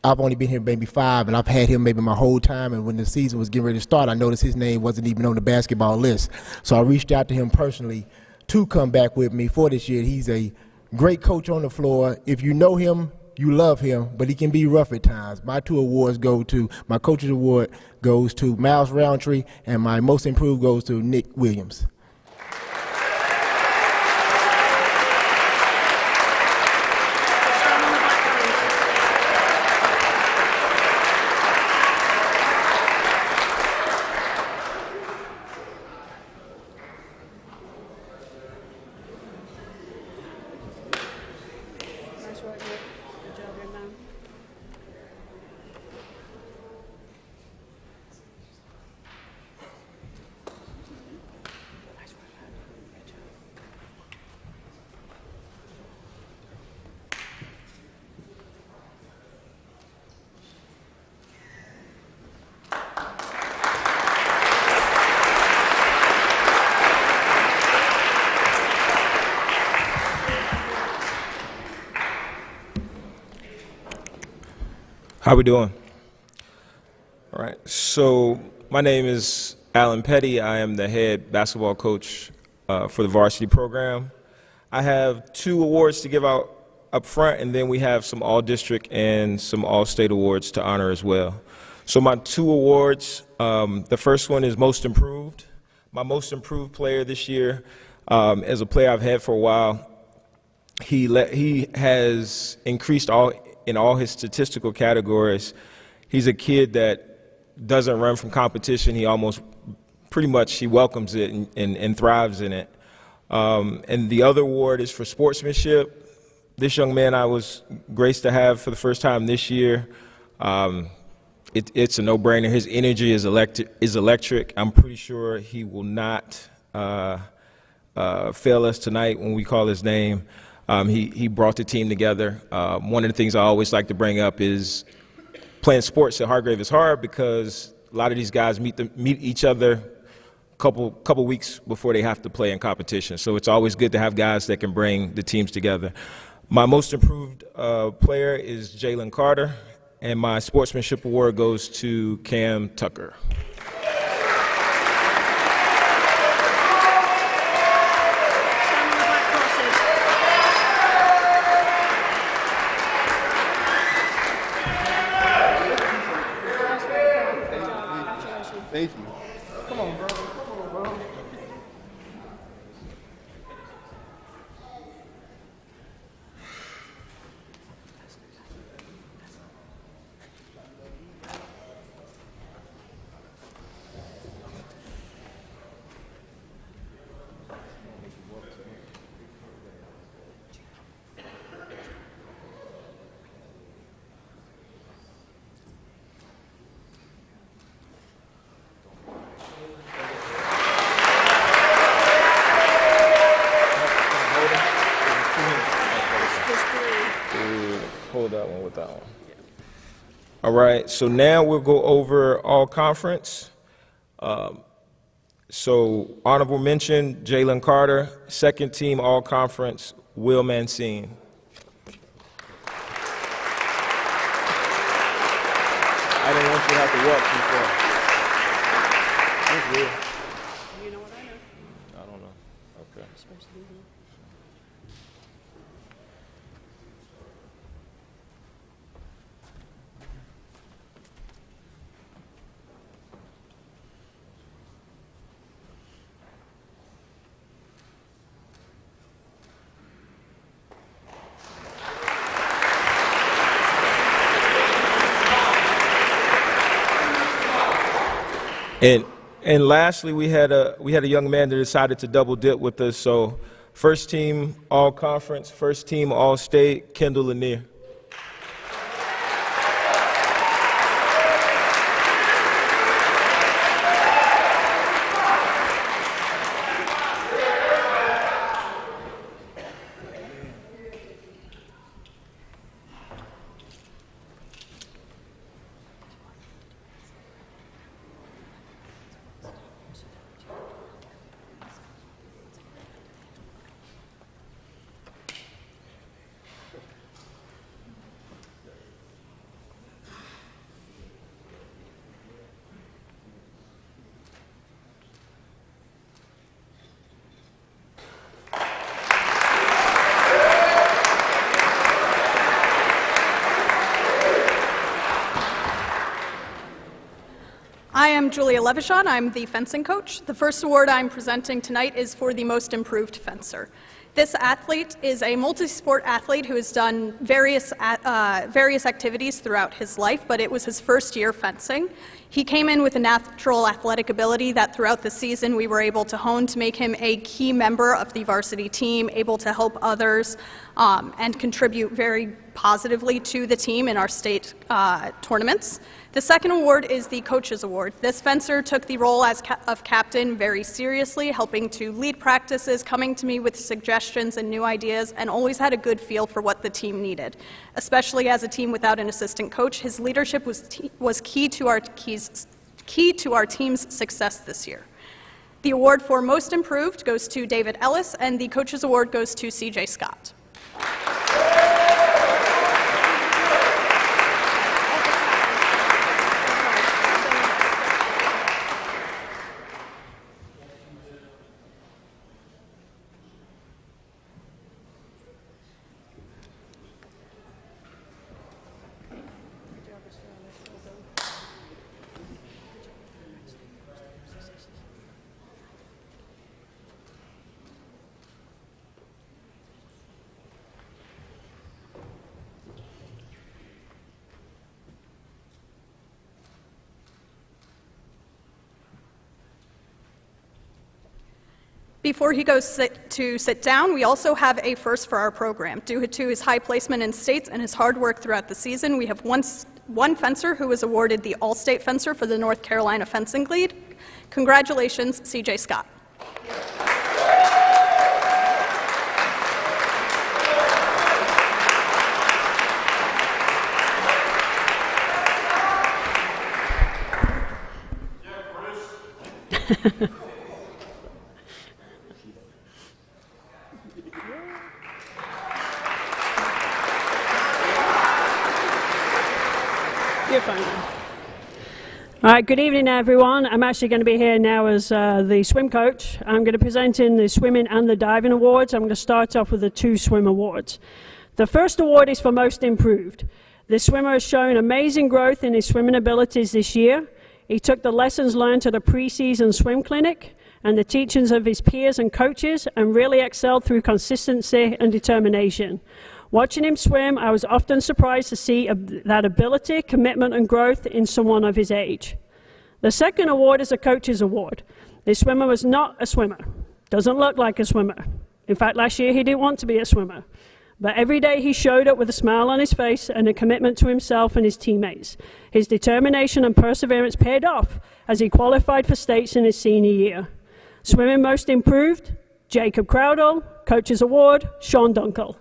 I've only been here maybe 5, and I've had him maybe my whole time. And when the season was getting ready to start, I noticed his name wasn't even on the basketball list. So I reached out to him personally to come back with me for this year. He's a great coach on the floor. If you know him, you love him, but he can be rough at times. My 2 awards go to, my coach's award goes to Miles Roundtree, and my most improved goes to Nick Williams. Nice work, Nick. Good job, young man. How we doing? All right, so my name is Alan Petty. I am the head basketball coach for the varsity program. I have 2 awards to give out up front, and then we have some all-district and some all-state awards to honor as well. So my 2 awards, the first one is most improved. My most improved player this year, as a player I've had for a while, he has increased in all his statistical categories. He's a kid that doesn't run from competition. He almost pretty much he welcomes it and thrives in it. And the other award is for sportsmanship. This young man I was graced to have for the first time this year. It's a no-brainer. His energy is electric. I'm pretty sure he will not fail us tonight when we call his name. He brought the team together. One of the things I always like to bring up is playing sports at Hargrave is hard because a lot of these guys meet each other a couple weeks before they have to play in competition. So it's always good to have guys that can bring the teams together. My most improved player is Jalen Carter, and my sportsmanship award goes to Cam Tucker. Thank you. Come on, bro. Come on, bro. All right, so now we'll go over all conference. So honorable mention, Jalen Carter. Second team all conference, Will Mancine. I didn't want you to have to walk too far. That's weird. You know what I know? I don't know. Okay. And lastly, we had a young man that decided to double dip with us. So, first team all conference, first team all state, Kendall Lanier. I am Julia Levishon. I'm the fencing coach. The first award I'm presenting tonight is for the most improved fencer. This athlete is a multi-sport athlete who has done various activities throughout his life, but it was his first year fencing. He came in with a natural athletic ability that throughout the season we were able to hone to make him a key member of the varsity team, able to help others, and contribute very positively to the team in our state tournaments. The second award is the Coaches Award. This fencer took the role of captain very seriously, helping to lead practices, coming to me with suggestions and new ideas, and always had a good feel for what the team needed. Especially as a team without an assistant coach, his leadership was key to our team's success this year. The award for Most Improved goes to David Ellis, and the Coaches Award goes to CJ Scott. Before he goes to sit down, we also have a first for our program. Due to his high placement in states and his hard work throughout the season, we have one fencer who was awarded the All-State Fencer for the North Carolina Fencing League. Congratulations, CJ Scott. You're fine. All right, good evening, everyone. I'm actually going to be here now as the swim coach. I'm going to present in the swimming and the diving awards. I'm going to start off with the two swim awards. The first award is for most improved. This swimmer has shown amazing growth in his swimming abilities this year. He took the lessons learned at a pre-season swim clinic and the teachings of his peers and coaches and really excelled through consistency and determination. Watching him swim, I was often surprised to see that ability, commitment, and growth in someone of his age. The second award is a Coach's Award. This swimmer was not a swimmer, doesn't look like a swimmer. In fact, last year he didn't want to be a swimmer. But every day he showed up with a smile on his face and a commitment to himself and his teammates. His determination and perseverance paid off as he qualified for states in his senior year. Swimming most improved, Jacob Crowdell. Coach's Award, Sean Dunkel.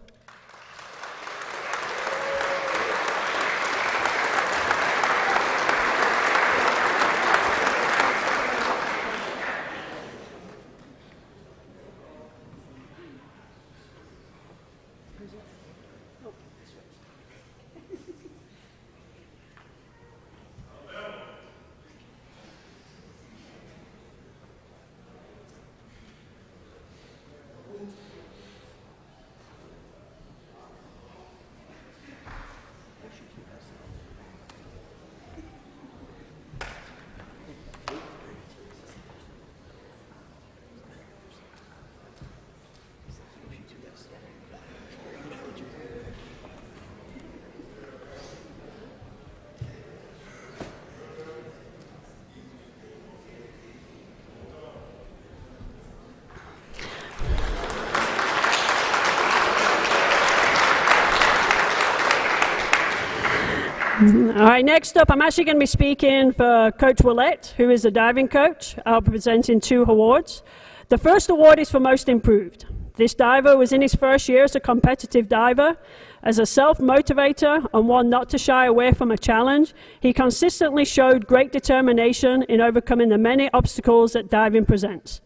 All right, next up, I'm actually going to be speaking for Coach Willett, who is a diving coach. I'll be presenting 2 awards. The first award is for Most Improved. This diver was in his first year as a competitive diver. As a self-motivator and one not to shy away from a challenge, he consistently showed great determination in overcoming the many obstacles that diving presents.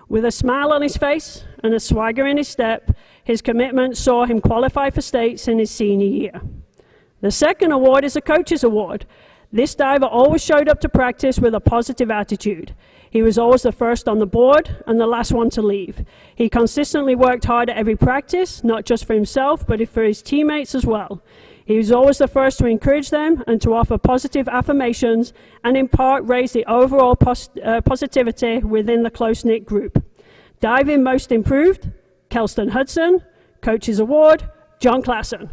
With a smile on his face and a swagger in his step, his commitment saw him qualify for states in his senior year. The second award is a coach's award. This diver always showed up to practice with a positive attitude. He was always the first on the board and the last one to leave. He consistently worked hard at every practice, not just for himself, but for his teammates as well. He was always the first to encourage them and to offer positive affirmations and in part raise the overall positivity within the close-knit group. Diving Most Improved, Kelston Hudson. Coach's Award, John Klassen.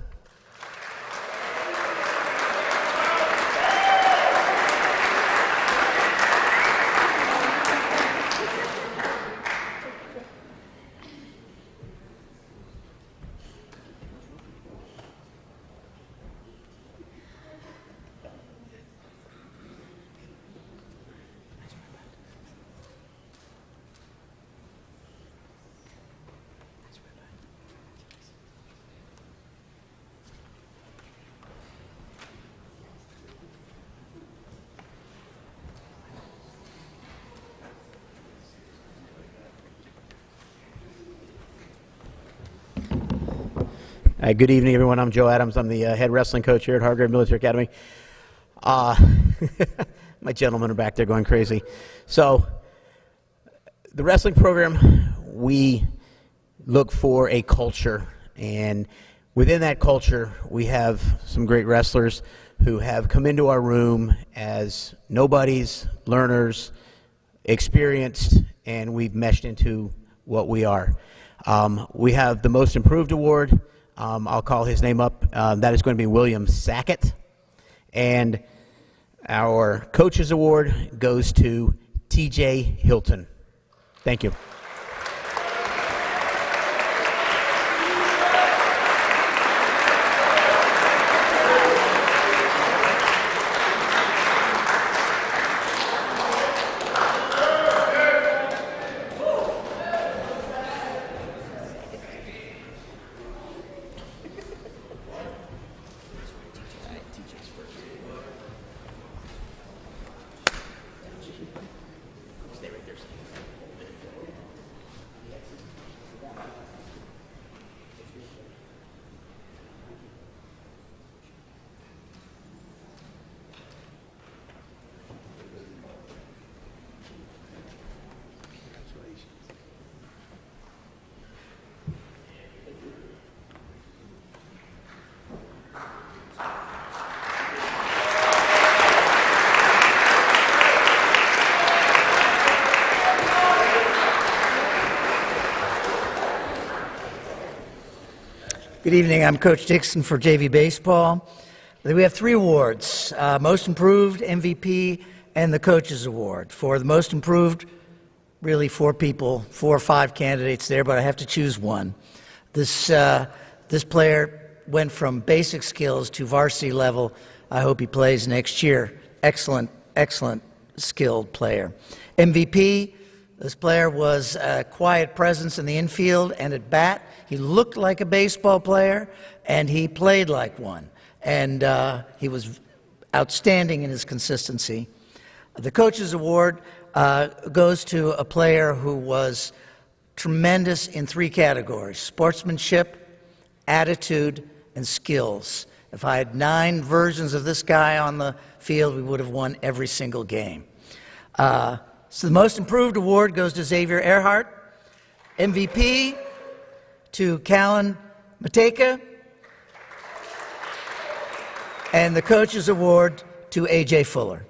Good evening, everyone. I'm Joe Adams. I'm the head wrestling coach here at Hargrave Military Academy. My gentlemen are back there going crazy. So, the wrestling program, we look for a culture, and within that culture, we have some great wrestlers who have come into our room as nobodies, learners, experienced, and we've meshed into what we are. We have the Most Improved Award. I'll call his name up. That is going to be William Sackett. And our Coaches Award goes to T.J. Hilton. Thank you. Good evening. I'm Coach Dixon for JV Baseball. We have 3 awards, Most Improved, MVP, and the Coaches Award. For the Most Improved, really 4 people, 4 or 5 candidates there, but I have to choose one. This player went from basic skills to varsity level. I hope he plays next year. Excellent, excellent skilled player. MVP, this player was a quiet presence in the infield and at bat. He looked like a baseball player, and he played like one. And he was outstanding in his consistency. The Coaches Award goes to a player who was tremendous in 3 categories: sportsmanship, attitude, and skills. If I had 9 versions of this guy on the field, we would have won every single game. So the Most Improved Award goes to Xavier Earhart. MVP to Callan Mateka. And the Coaches Award to A.J. Fuller.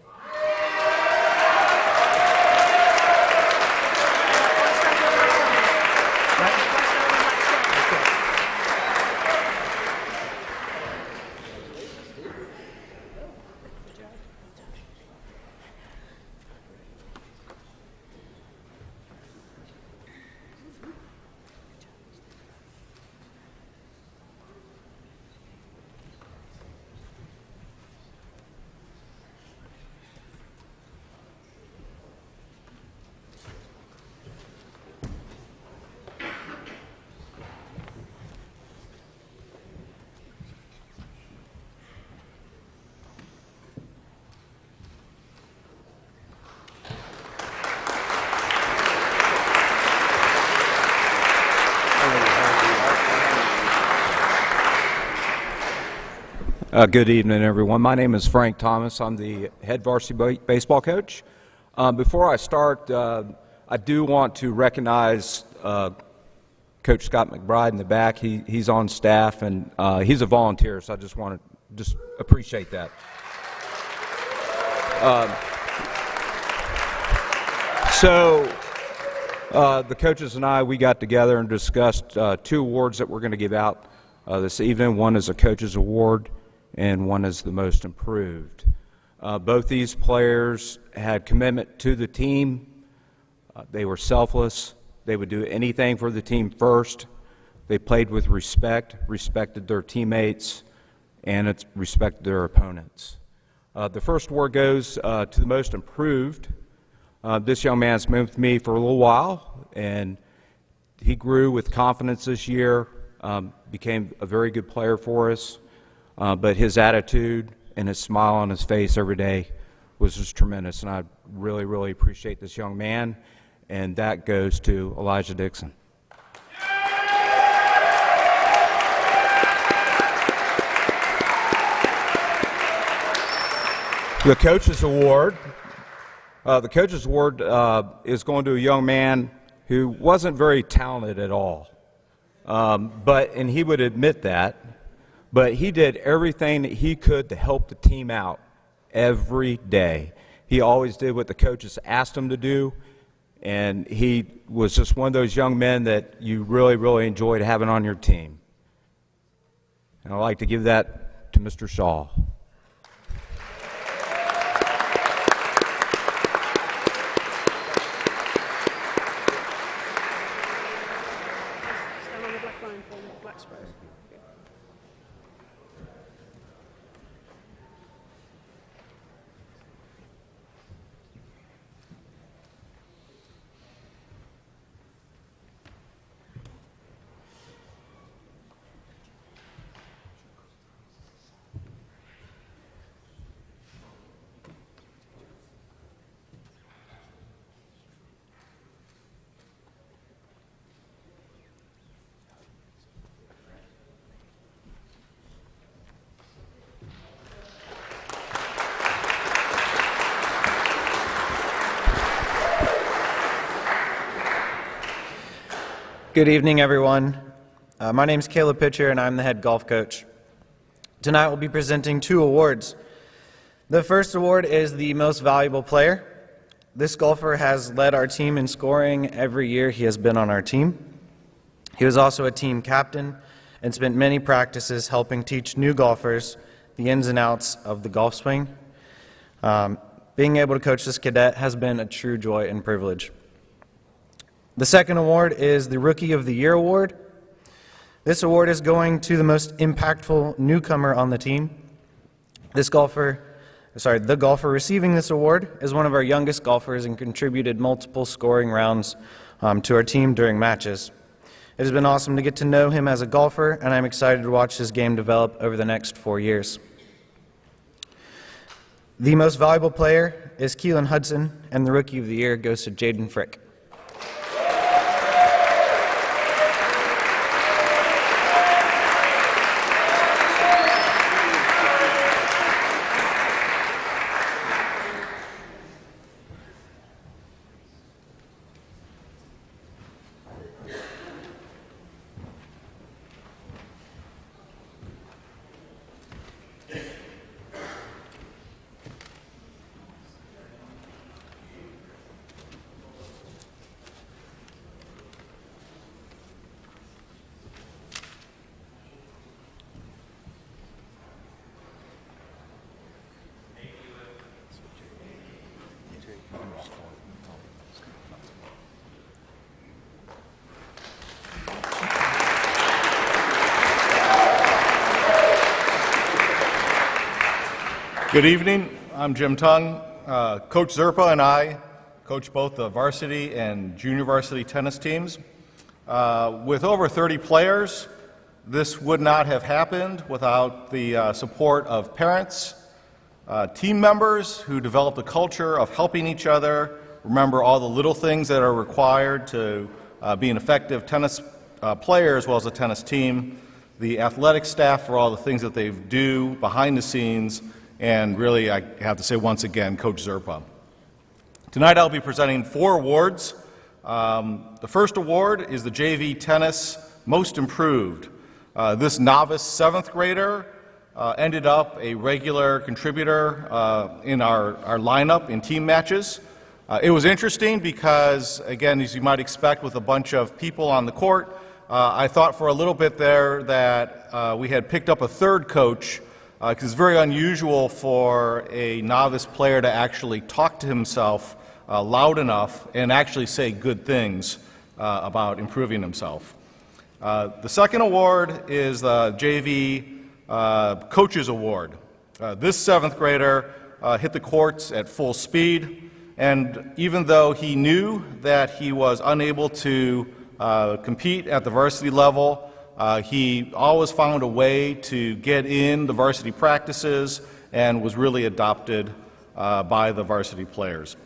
Good evening, everyone. My name is Frank Thomas. I'm the head varsity baseball coach. Before I start, I do want to recognize Coach Scott McBride in the back. He's on staff, and he's a volunteer, so I just want to appreciate that. The coaches and I, we got together and discussed 2 awards that we're going to give out this evening. One is a coach's award, and one is the most improved. Both these players had commitment to the team. They were selfless. They would do anything for the team first. They played with respect, respected their teammates, and respected their opponents. The first award goes to the most improved. This young man's been with me for a little while, and he grew with confidence this year, became a very good player for us, but his attitude and his smile on his face every day was just tremendous, and I really, really appreciate this young man, and that goes to Elijah Dixon. The Coach's Award. The Coach's Award is going to a young man who wasn't very talented at all, and he would admit that, but he did everything that he could to help the team out every day. He always did what the coaches asked him to do, and he was just one of those young men that you really, really enjoyed having on your team. And I'd like to give that to Mr. Shaw. Good evening, everyone. My name is Caleb Pitcher, and I'm the head golf coach. Tonight we'll be presenting 2 awards. The first award is the most valuable player. This golfer has led our team in scoring every year he has been on our team. He was also a team captain and spent many practices helping teach new golfers the ins and outs of the golf swing. Being able to coach this cadet has been a true joy and privilege. The second award is the Rookie of the Year award. This award is going to the most impactful newcomer on the team. The golfer receiving this award is one of our youngest golfers and contributed multiple scoring rounds to our team during matches. It has been awesome to get to know him as a golfer, and I'm excited to watch his game develop over the next 4 years. The most valuable player is Keelan Hudson, and the Rookie of the Year goes to Jaden Frick. Good evening. I'm Jim Tung. Coach Zerpa and I coach both the varsity and junior varsity tennis teams. With over 30 players, this would not have happened without the support of parents, team members who developed a culture of helping each other, remember all the little things that are required to be an effective tennis player as well as a tennis team. the athletic staff for all the things that they do behind the scenes, and really, I have to say once again, Coach Zerpa. Tonight I'll be presenting 4 awards. The first award is the JV Tennis Most Improved. This novice 7th grader ended up a regular contributor in our lineup in team matches. It was interesting because, again, as you might expect with a bunch of people on the court, I thought for a little bit there that we had picked up a third coach, because it's very unusual for a novice player to actually talk to himself loud enough and actually say good things about improving himself. The second award is the JV Coaches Award. This 7th grader hit the courts at full speed, and even though he knew that he was unable to compete at the varsity level, he always found a way to get in the varsity practices and was really adopted by the varsity players.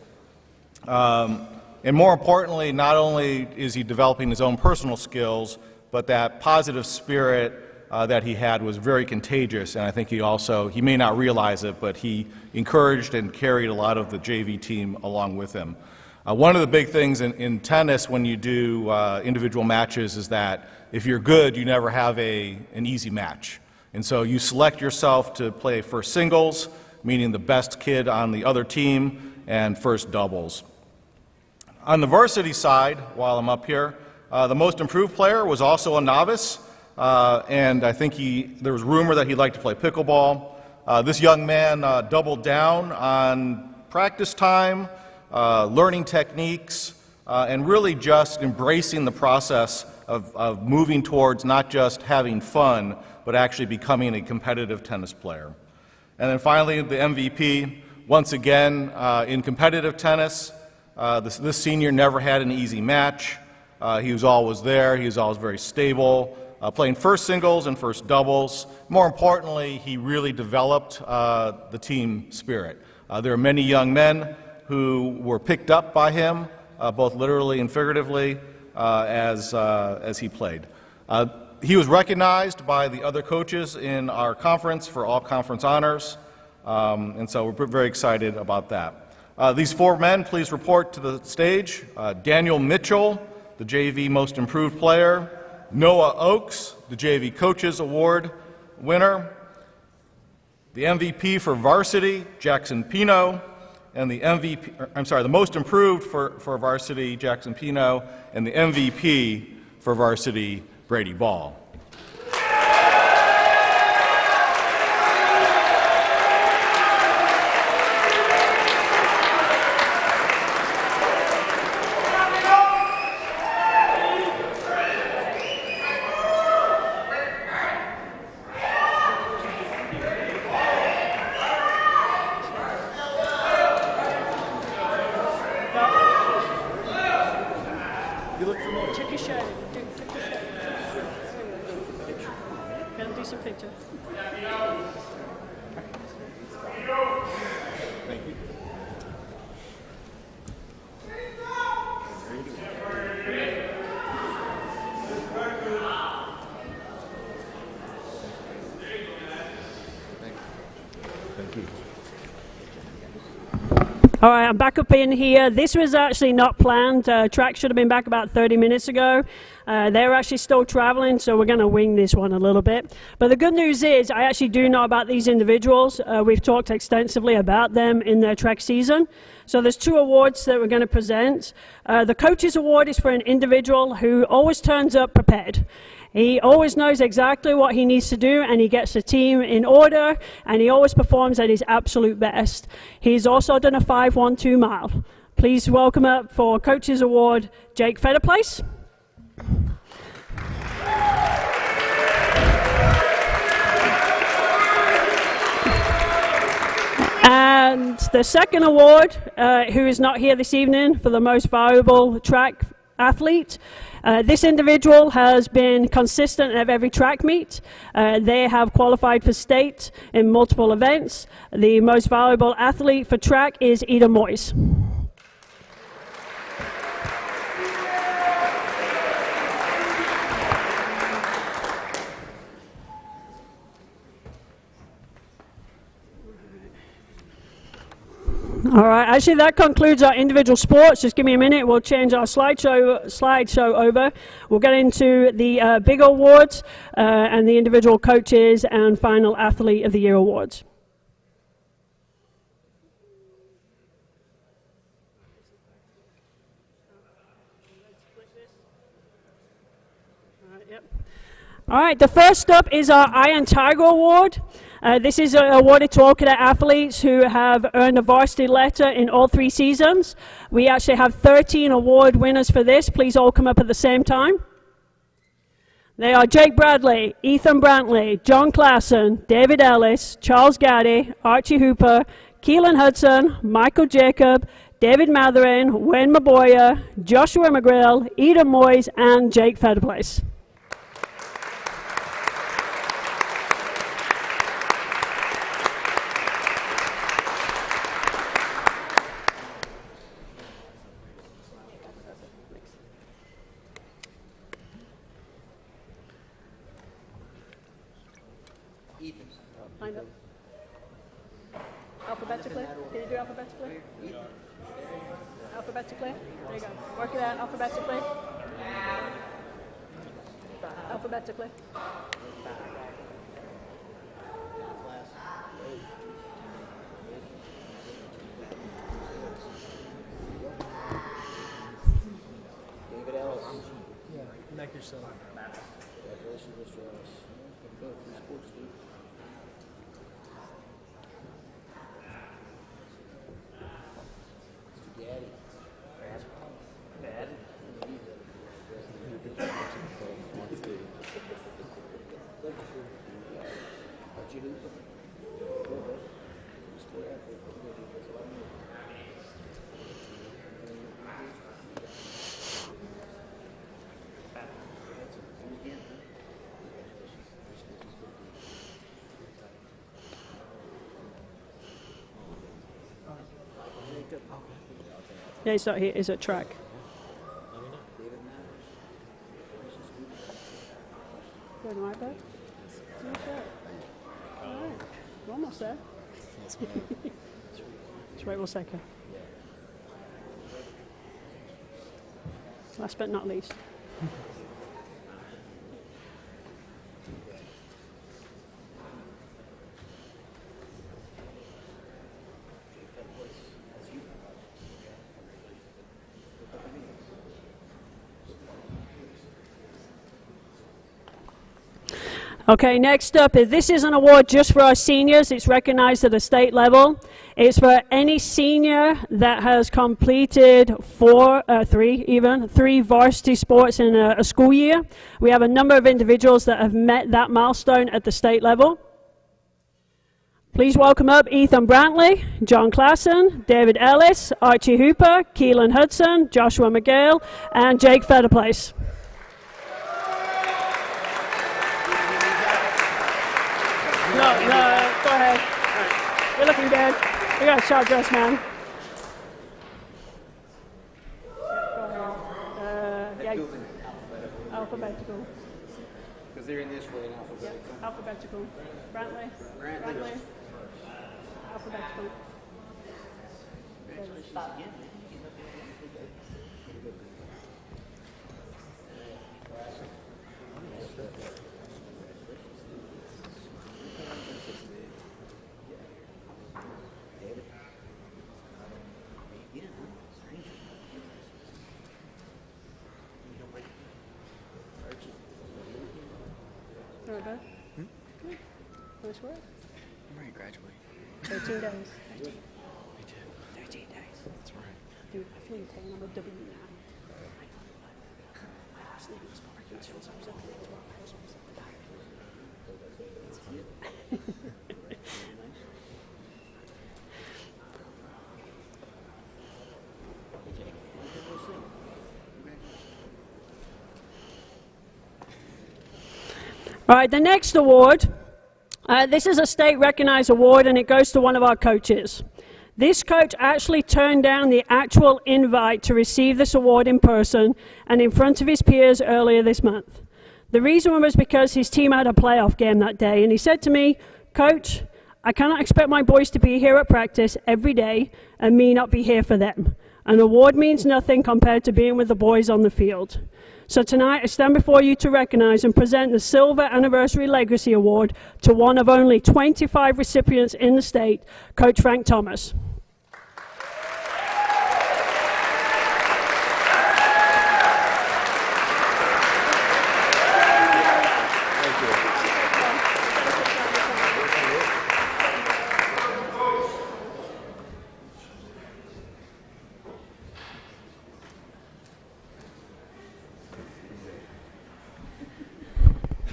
And more importantly, not only is he developing his own personal skills, but that positive spirit that he had was very contagious, and I think he may not realize it, but he encouraged and carried a lot of the JV team along with him. One of the big things in tennis when you do individual matches is that if you're good, you never have an easy match. And so you select yourself to play first singles, meaning the best kid on the other team, and first doubles. On the varsity side, while I'm up here, the most improved player was also a novice, and I think there was rumor that he'd like to play pickleball. This young man doubled down on practice time, learning techniques, and really just embracing the process of moving towards not just having fun, but actually becoming a competitive tennis player. And then finally, the MVP, once again, in competitive tennis, this senior never had an easy match. He was always there. He was always very stable, playing first singles and first doubles. More importantly, he really developed the team spirit. There are many young men who were picked up by him, both literally and figuratively, as he played. He was recognized by the other coaches in our conference for all conference honors, and so we're very excited about that. These 4 men, please report to the stage. Daniel Mitchell, the JV Most Improved Player. Noah Oakes, the JV Coaches Award winner. The MVP for varsity, Jackson Pino. And the Most Improved for varsity, Jackson Pino. And the MVP for varsity, Brady Ball. All right, I'm back up in here. This was actually not planned. Track should have been back about 30 minutes ago. They're actually still traveling, so we're going to wing this one a little bit. But the good news is I actually do know about these individuals. We've talked extensively about them in their track season. So there's 2 awards that we're going to present. The Coaches Award is for an individual who always turns up prepared. He always knows exactly what he needs to do, and he gets the team in order, and he always performs at his absolute best. He's also done a 5-1-2 mile. Please welcome up for Coaches Award, Jake Fetterplace. And the second award, who is not here this evening, for the most valuable track athlete. This individual has been consistent at every track meet. They have qualified for state in multiple events. The most valuable athlete for track is Ida Moyes. All right, actually that concludes our individual sports. Just give me a minute, we'll change our slideshow over. We'll get into the big awards and the individual coaches and final athlete of the year awards. All right, the first up is our Iron Tiger Award. This is awarded to all cadet athletes who have earned a varsity letter in all 3 seasons. We actually have 13 award winners for this. Please all come up at the same time. They are Jake Bradley, Ethan Brantley, John Klassen, David Ellis, Charles Gaddy, Archie Hooper, Keelan Hudson, Michael Jacob, David Matherin, Wayne Maboya, Joshua McGrill, Eden Moyes, and Jake Federplace. Line up. Alphabetically? Can you do alphabetically? Alphabetically? There you go. Work it out alphabetically. Alphabetically. David Ellis. Yeah, make yourself. Congratulations, Mr. Ellis. Good sports, dude. Mr. Gaddy. Gaddy. Archie Hooper. Yeah, it's not here, it's a track. Good, all right, bud? All right, we're almost there. Just wait 1 second. Last but not least. Okay, next up, this is an award just for our seniors. It's recognized at a state level. It's for any senior that has completed three varsity sports in a school year. We have a number of individuals that have met that milestone at the state level. Please welcome up Ethan Brantley, John Klassen, David Ellis, Archie Hooper, Keelan Hudson, Joshua McGill, and Jake Federplace. No, go ahead. You're looking good. You got a short dress, man. Yeah. Alphabetical. Because they're in this way in alphabetical. Yeah, alphabetical. Brantley. Alphabetical. Congratulations again. All right, bud. Nice work. I'm ready to graduate. 13 days. 13. 13 days. That's right. Dude, I feel your pain. I'm a W now. My last name is Parkinson, so I was up there as well. All right, the next award, this is a state-recognized award, and it goes to one of our coaches. This coach actually turned down the actual invite to receive this award in person and in front of his peers earlier this month. The reason was because his team had a playoff game that day, and he said to me, "Coach, I cannot expect my boys to be here at practice every day and me not be here for them. An award means nothing compared to being with the boys on the field. So tonight I stand before you to recognize and present the Silver Anniversary Legacy Award to one of only 25 recipients in the state, Coach Frank Thomas.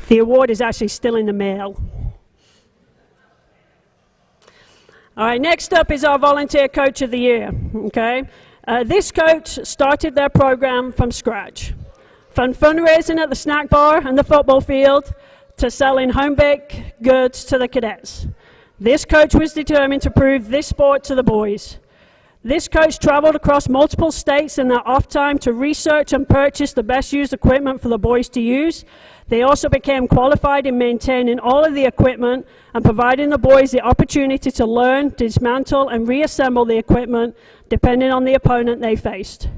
The award is actually still in the mail. All right, next up is our Volunteer Coach of the Year, okay? This coach started their program from scratch. From fundraising at the snack bar and the football field to selling home-baked goods to the cadets. This coach was determined to prove this sport to the boys. This coach traveled across multiple states in their off time to research and purchase the best used equipment for the boys to use. They also became qualified in maintaining all of the equipment and providing the boys the opportunity to learn, dismantle, and reassemble the equipment depending on the opponent they faced.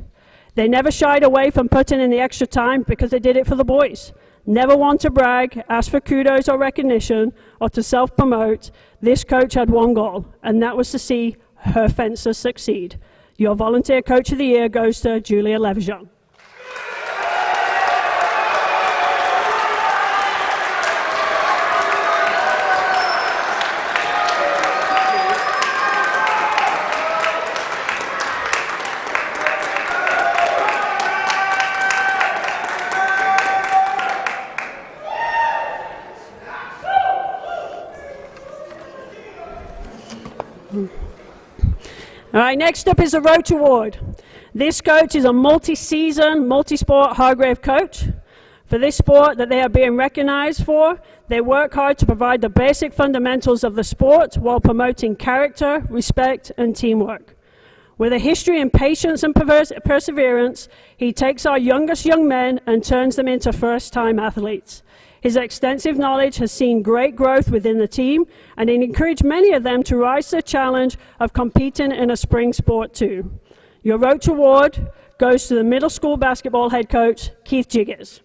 They never shied away from putting in the extra time because they did it for the boys. Never want to brag, ask for kudos or recognition, or to self-promote. This coach had one goal, and that was to see her fencers succeed. Your Volunteer Coach of the Year goes to Julia Levejon. All right, next up is the Roach Award. This coach is a multi-season, multi-sport Hargrave coach. For this sport that they are being recognized for, they work hard to provide the basic fundamentals of the sport while promoting character, respect, and teamwork. With a history in patience and perseverance, he takes our youngest young men and turns them into first-time athletes. His extensive knowledge has seen great growth within the team, and it encouraged many of them to rise to the challenge of competing in a spring sport too. Your Roach Award goes to the middle school basketball head coach, Keith Jiggers.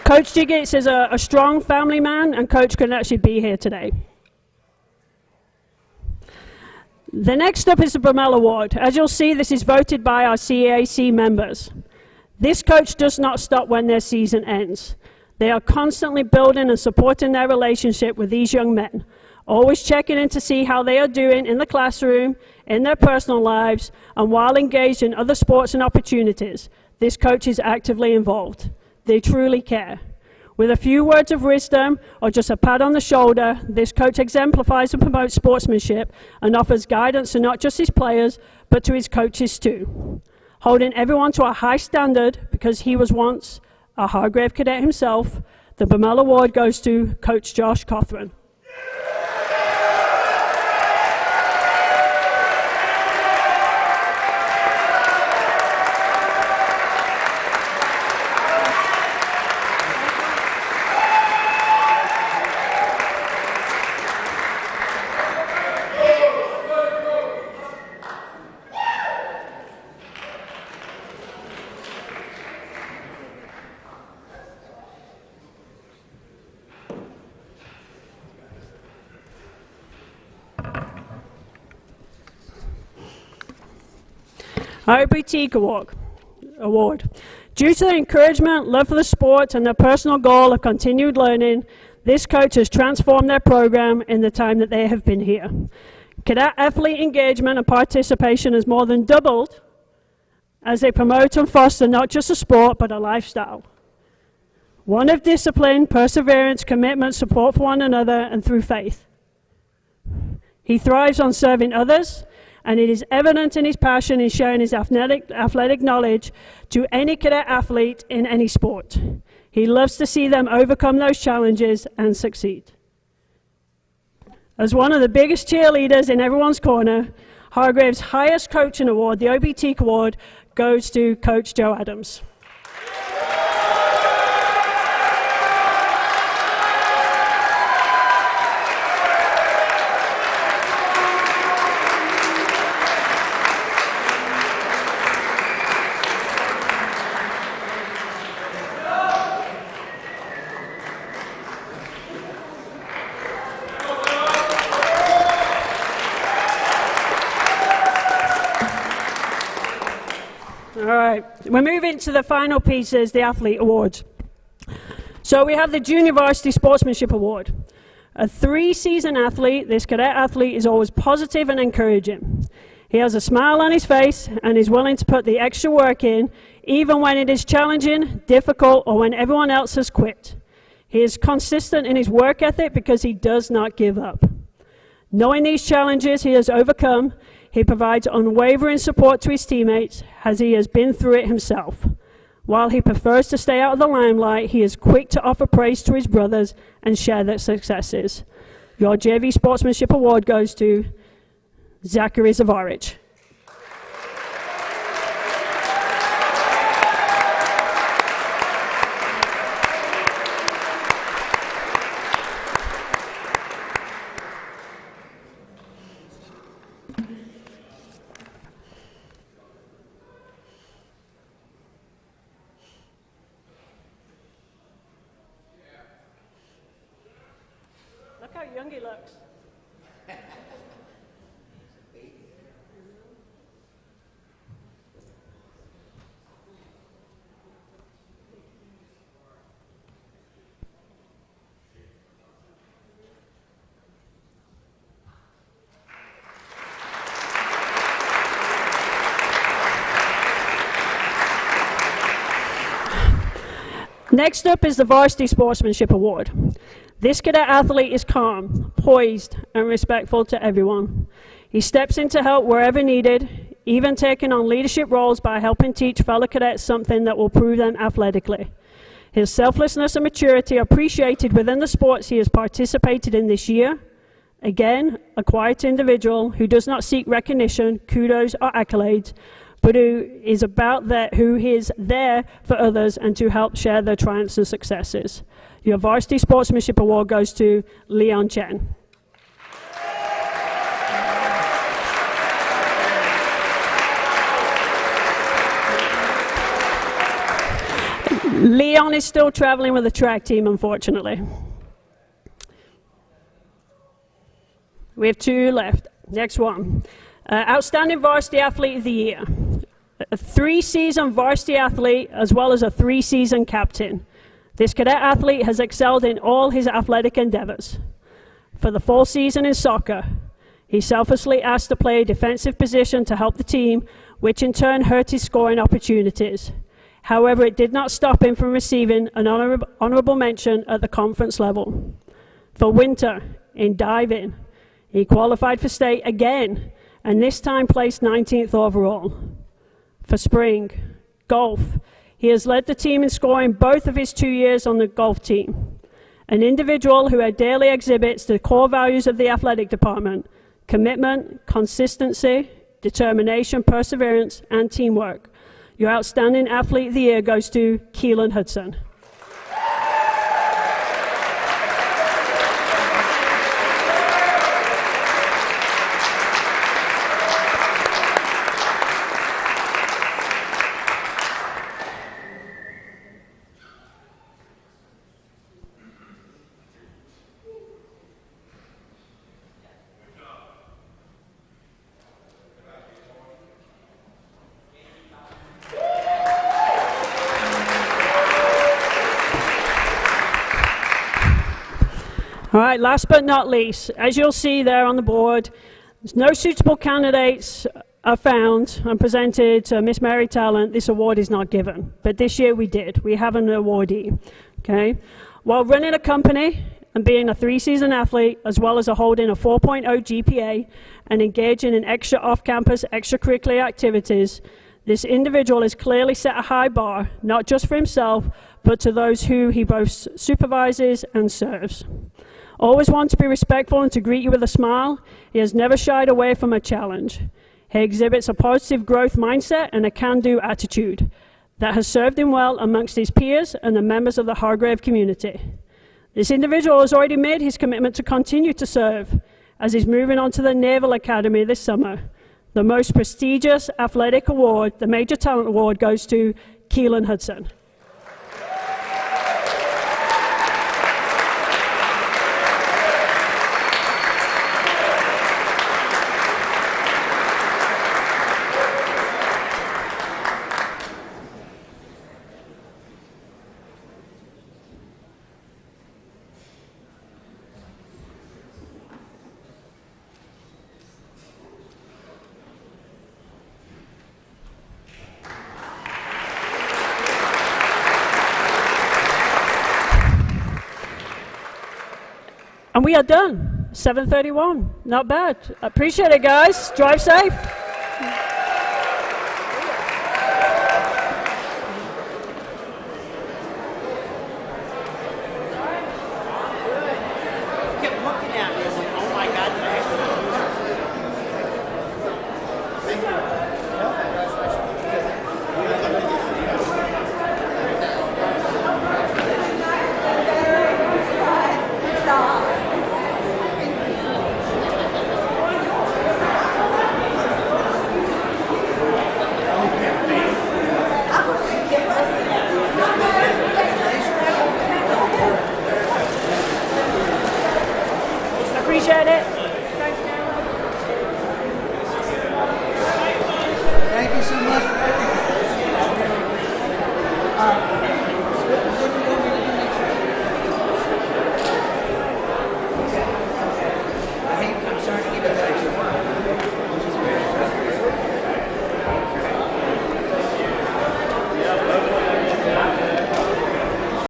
Coach Jiggers is a strong family man, and Coach couldn't actually be here today. The next up is the Brummel Award. As you'll see, this is voted by our CAC members. This coach does not stop when their season ends. They are constantly building and supporting their relationship with these young men, always checking in to see how they are doing in the classroom, in their personal lives, and while engaged in other sports and opportunities. This coach is actively involved. They truly care. With a few words of wisdom or just a pat on the shoulder, this coach exemplifies and promotes sportsmanship and offers guidance to not just his players, but to his coaches too. Holding everyone to a high standard because he was once a Hargrave cadet himself, the Brummel Award goes to Coach Josh Cothran. Our Boutique Award. Due to their encouragement, love for the sport, and their personal goal of continued learning, this coach has transformed their program in the time that they have been here. Cadet athlete engagement and participation has more than doubled as they promote and foster not just a sport, but a lifestyle. One of discipline, perseverance, commitment, support for one another, and through faith. He thrives on serving others, and it is evident in his passion in sharing his athletic knowledge to any cadet athlete in any sport. He loves to see them overcome those challenges and succeed. As one of the biggest cheerleaders in everyone's corner, Hargrave's highest coaching award, the OBT Award, goes to Coach Joe Adams. All right, we're moving to the final pieces, the athlete awards. So we have the Junior Varsity Sportsmanship Award. A 3-season athlete, this cadet athlete is always positive and encouraging. He has a smile on his face and is willing to put the extra work in, even when it is challenging, difficult, or when everyone else has quit. He is consistent in his work ethic because he does not give up. Knowing these challenges he has overcome, he provides unwavering support to his teammates as he has been through it himself. While he prefers to stay out of the limelight, he is quick to offer praise to his brothers and share their successes. Your JV Sportsmanship Award goes to Zachary Zavarich. Look how young he looks. Next up is the Varsity Sportsmanship Award. This cadet athlete is calm, poised, and respectful to everyone. He steps in to help wherever needed, even taking on leadership roles by helping teach fellow cadets something that will prove them athletically. His selflessness and maturity are appreciated within the sports he has participated in this year. Again, a quiet individual who does not seek recognition, kudos, or accolades, but who is there for others and to help share their triumphs and successes. Your Varsity Sportsmanship Award goes to Leon Chen. Leon is still traveling with the track team, unfortunately. We have 2 left. Next one. Outstanding Varsity Athlete of the Year. A 3-season varsity athlete as well as a 3-season captain. This cadet athlete has excelled in all his athletic endeavors. For the fall season in soccer, he selflessly asked to play a defensive position to help the team, which in turn hurt his scoring opportunities. However, it did not stop him from receiving an honorable mention at the conference level. For winter, in diving, he qualified for state again, and this time placed 19th overall. For spring, golf, he has led the team in scoring both of his 2 years on the golf team. An individual who daily exhibits the core values of the athletic department: commitment, consistency, determination, perseverance, and teamwork. Your Outstanding Athlete of the Year goes to Keelan Hudson. All right, last but not least, as you'll see there on the board, no suitable candidates are found and presented to Miss Mary Talent. This award is not given, but this year we did. We have an awardee, okay? While running a company and being a 3-season athlete, as well as holding a 4.0 GPA and engaging in extra off-campus extracurricular activities, this individual has clearly set a high bar, not just for himself, but to those who he both supervises and serves. Always want to be respectful and to greet you with a smile. He has never shied away from a challenge. He exhibits a positive growth mindset and a can-do attitude that has served him well amongst his peers and the members of the Hargrave community. This individual has already made his commitment to continue to serve as he's moving on to the Naval Academy this summer. The most prestigious athletic award, the Major Talent Award, goes to Keelan Hudson. And we are done. 7:31. Not bad. Appreciate it, guys. Drive safe.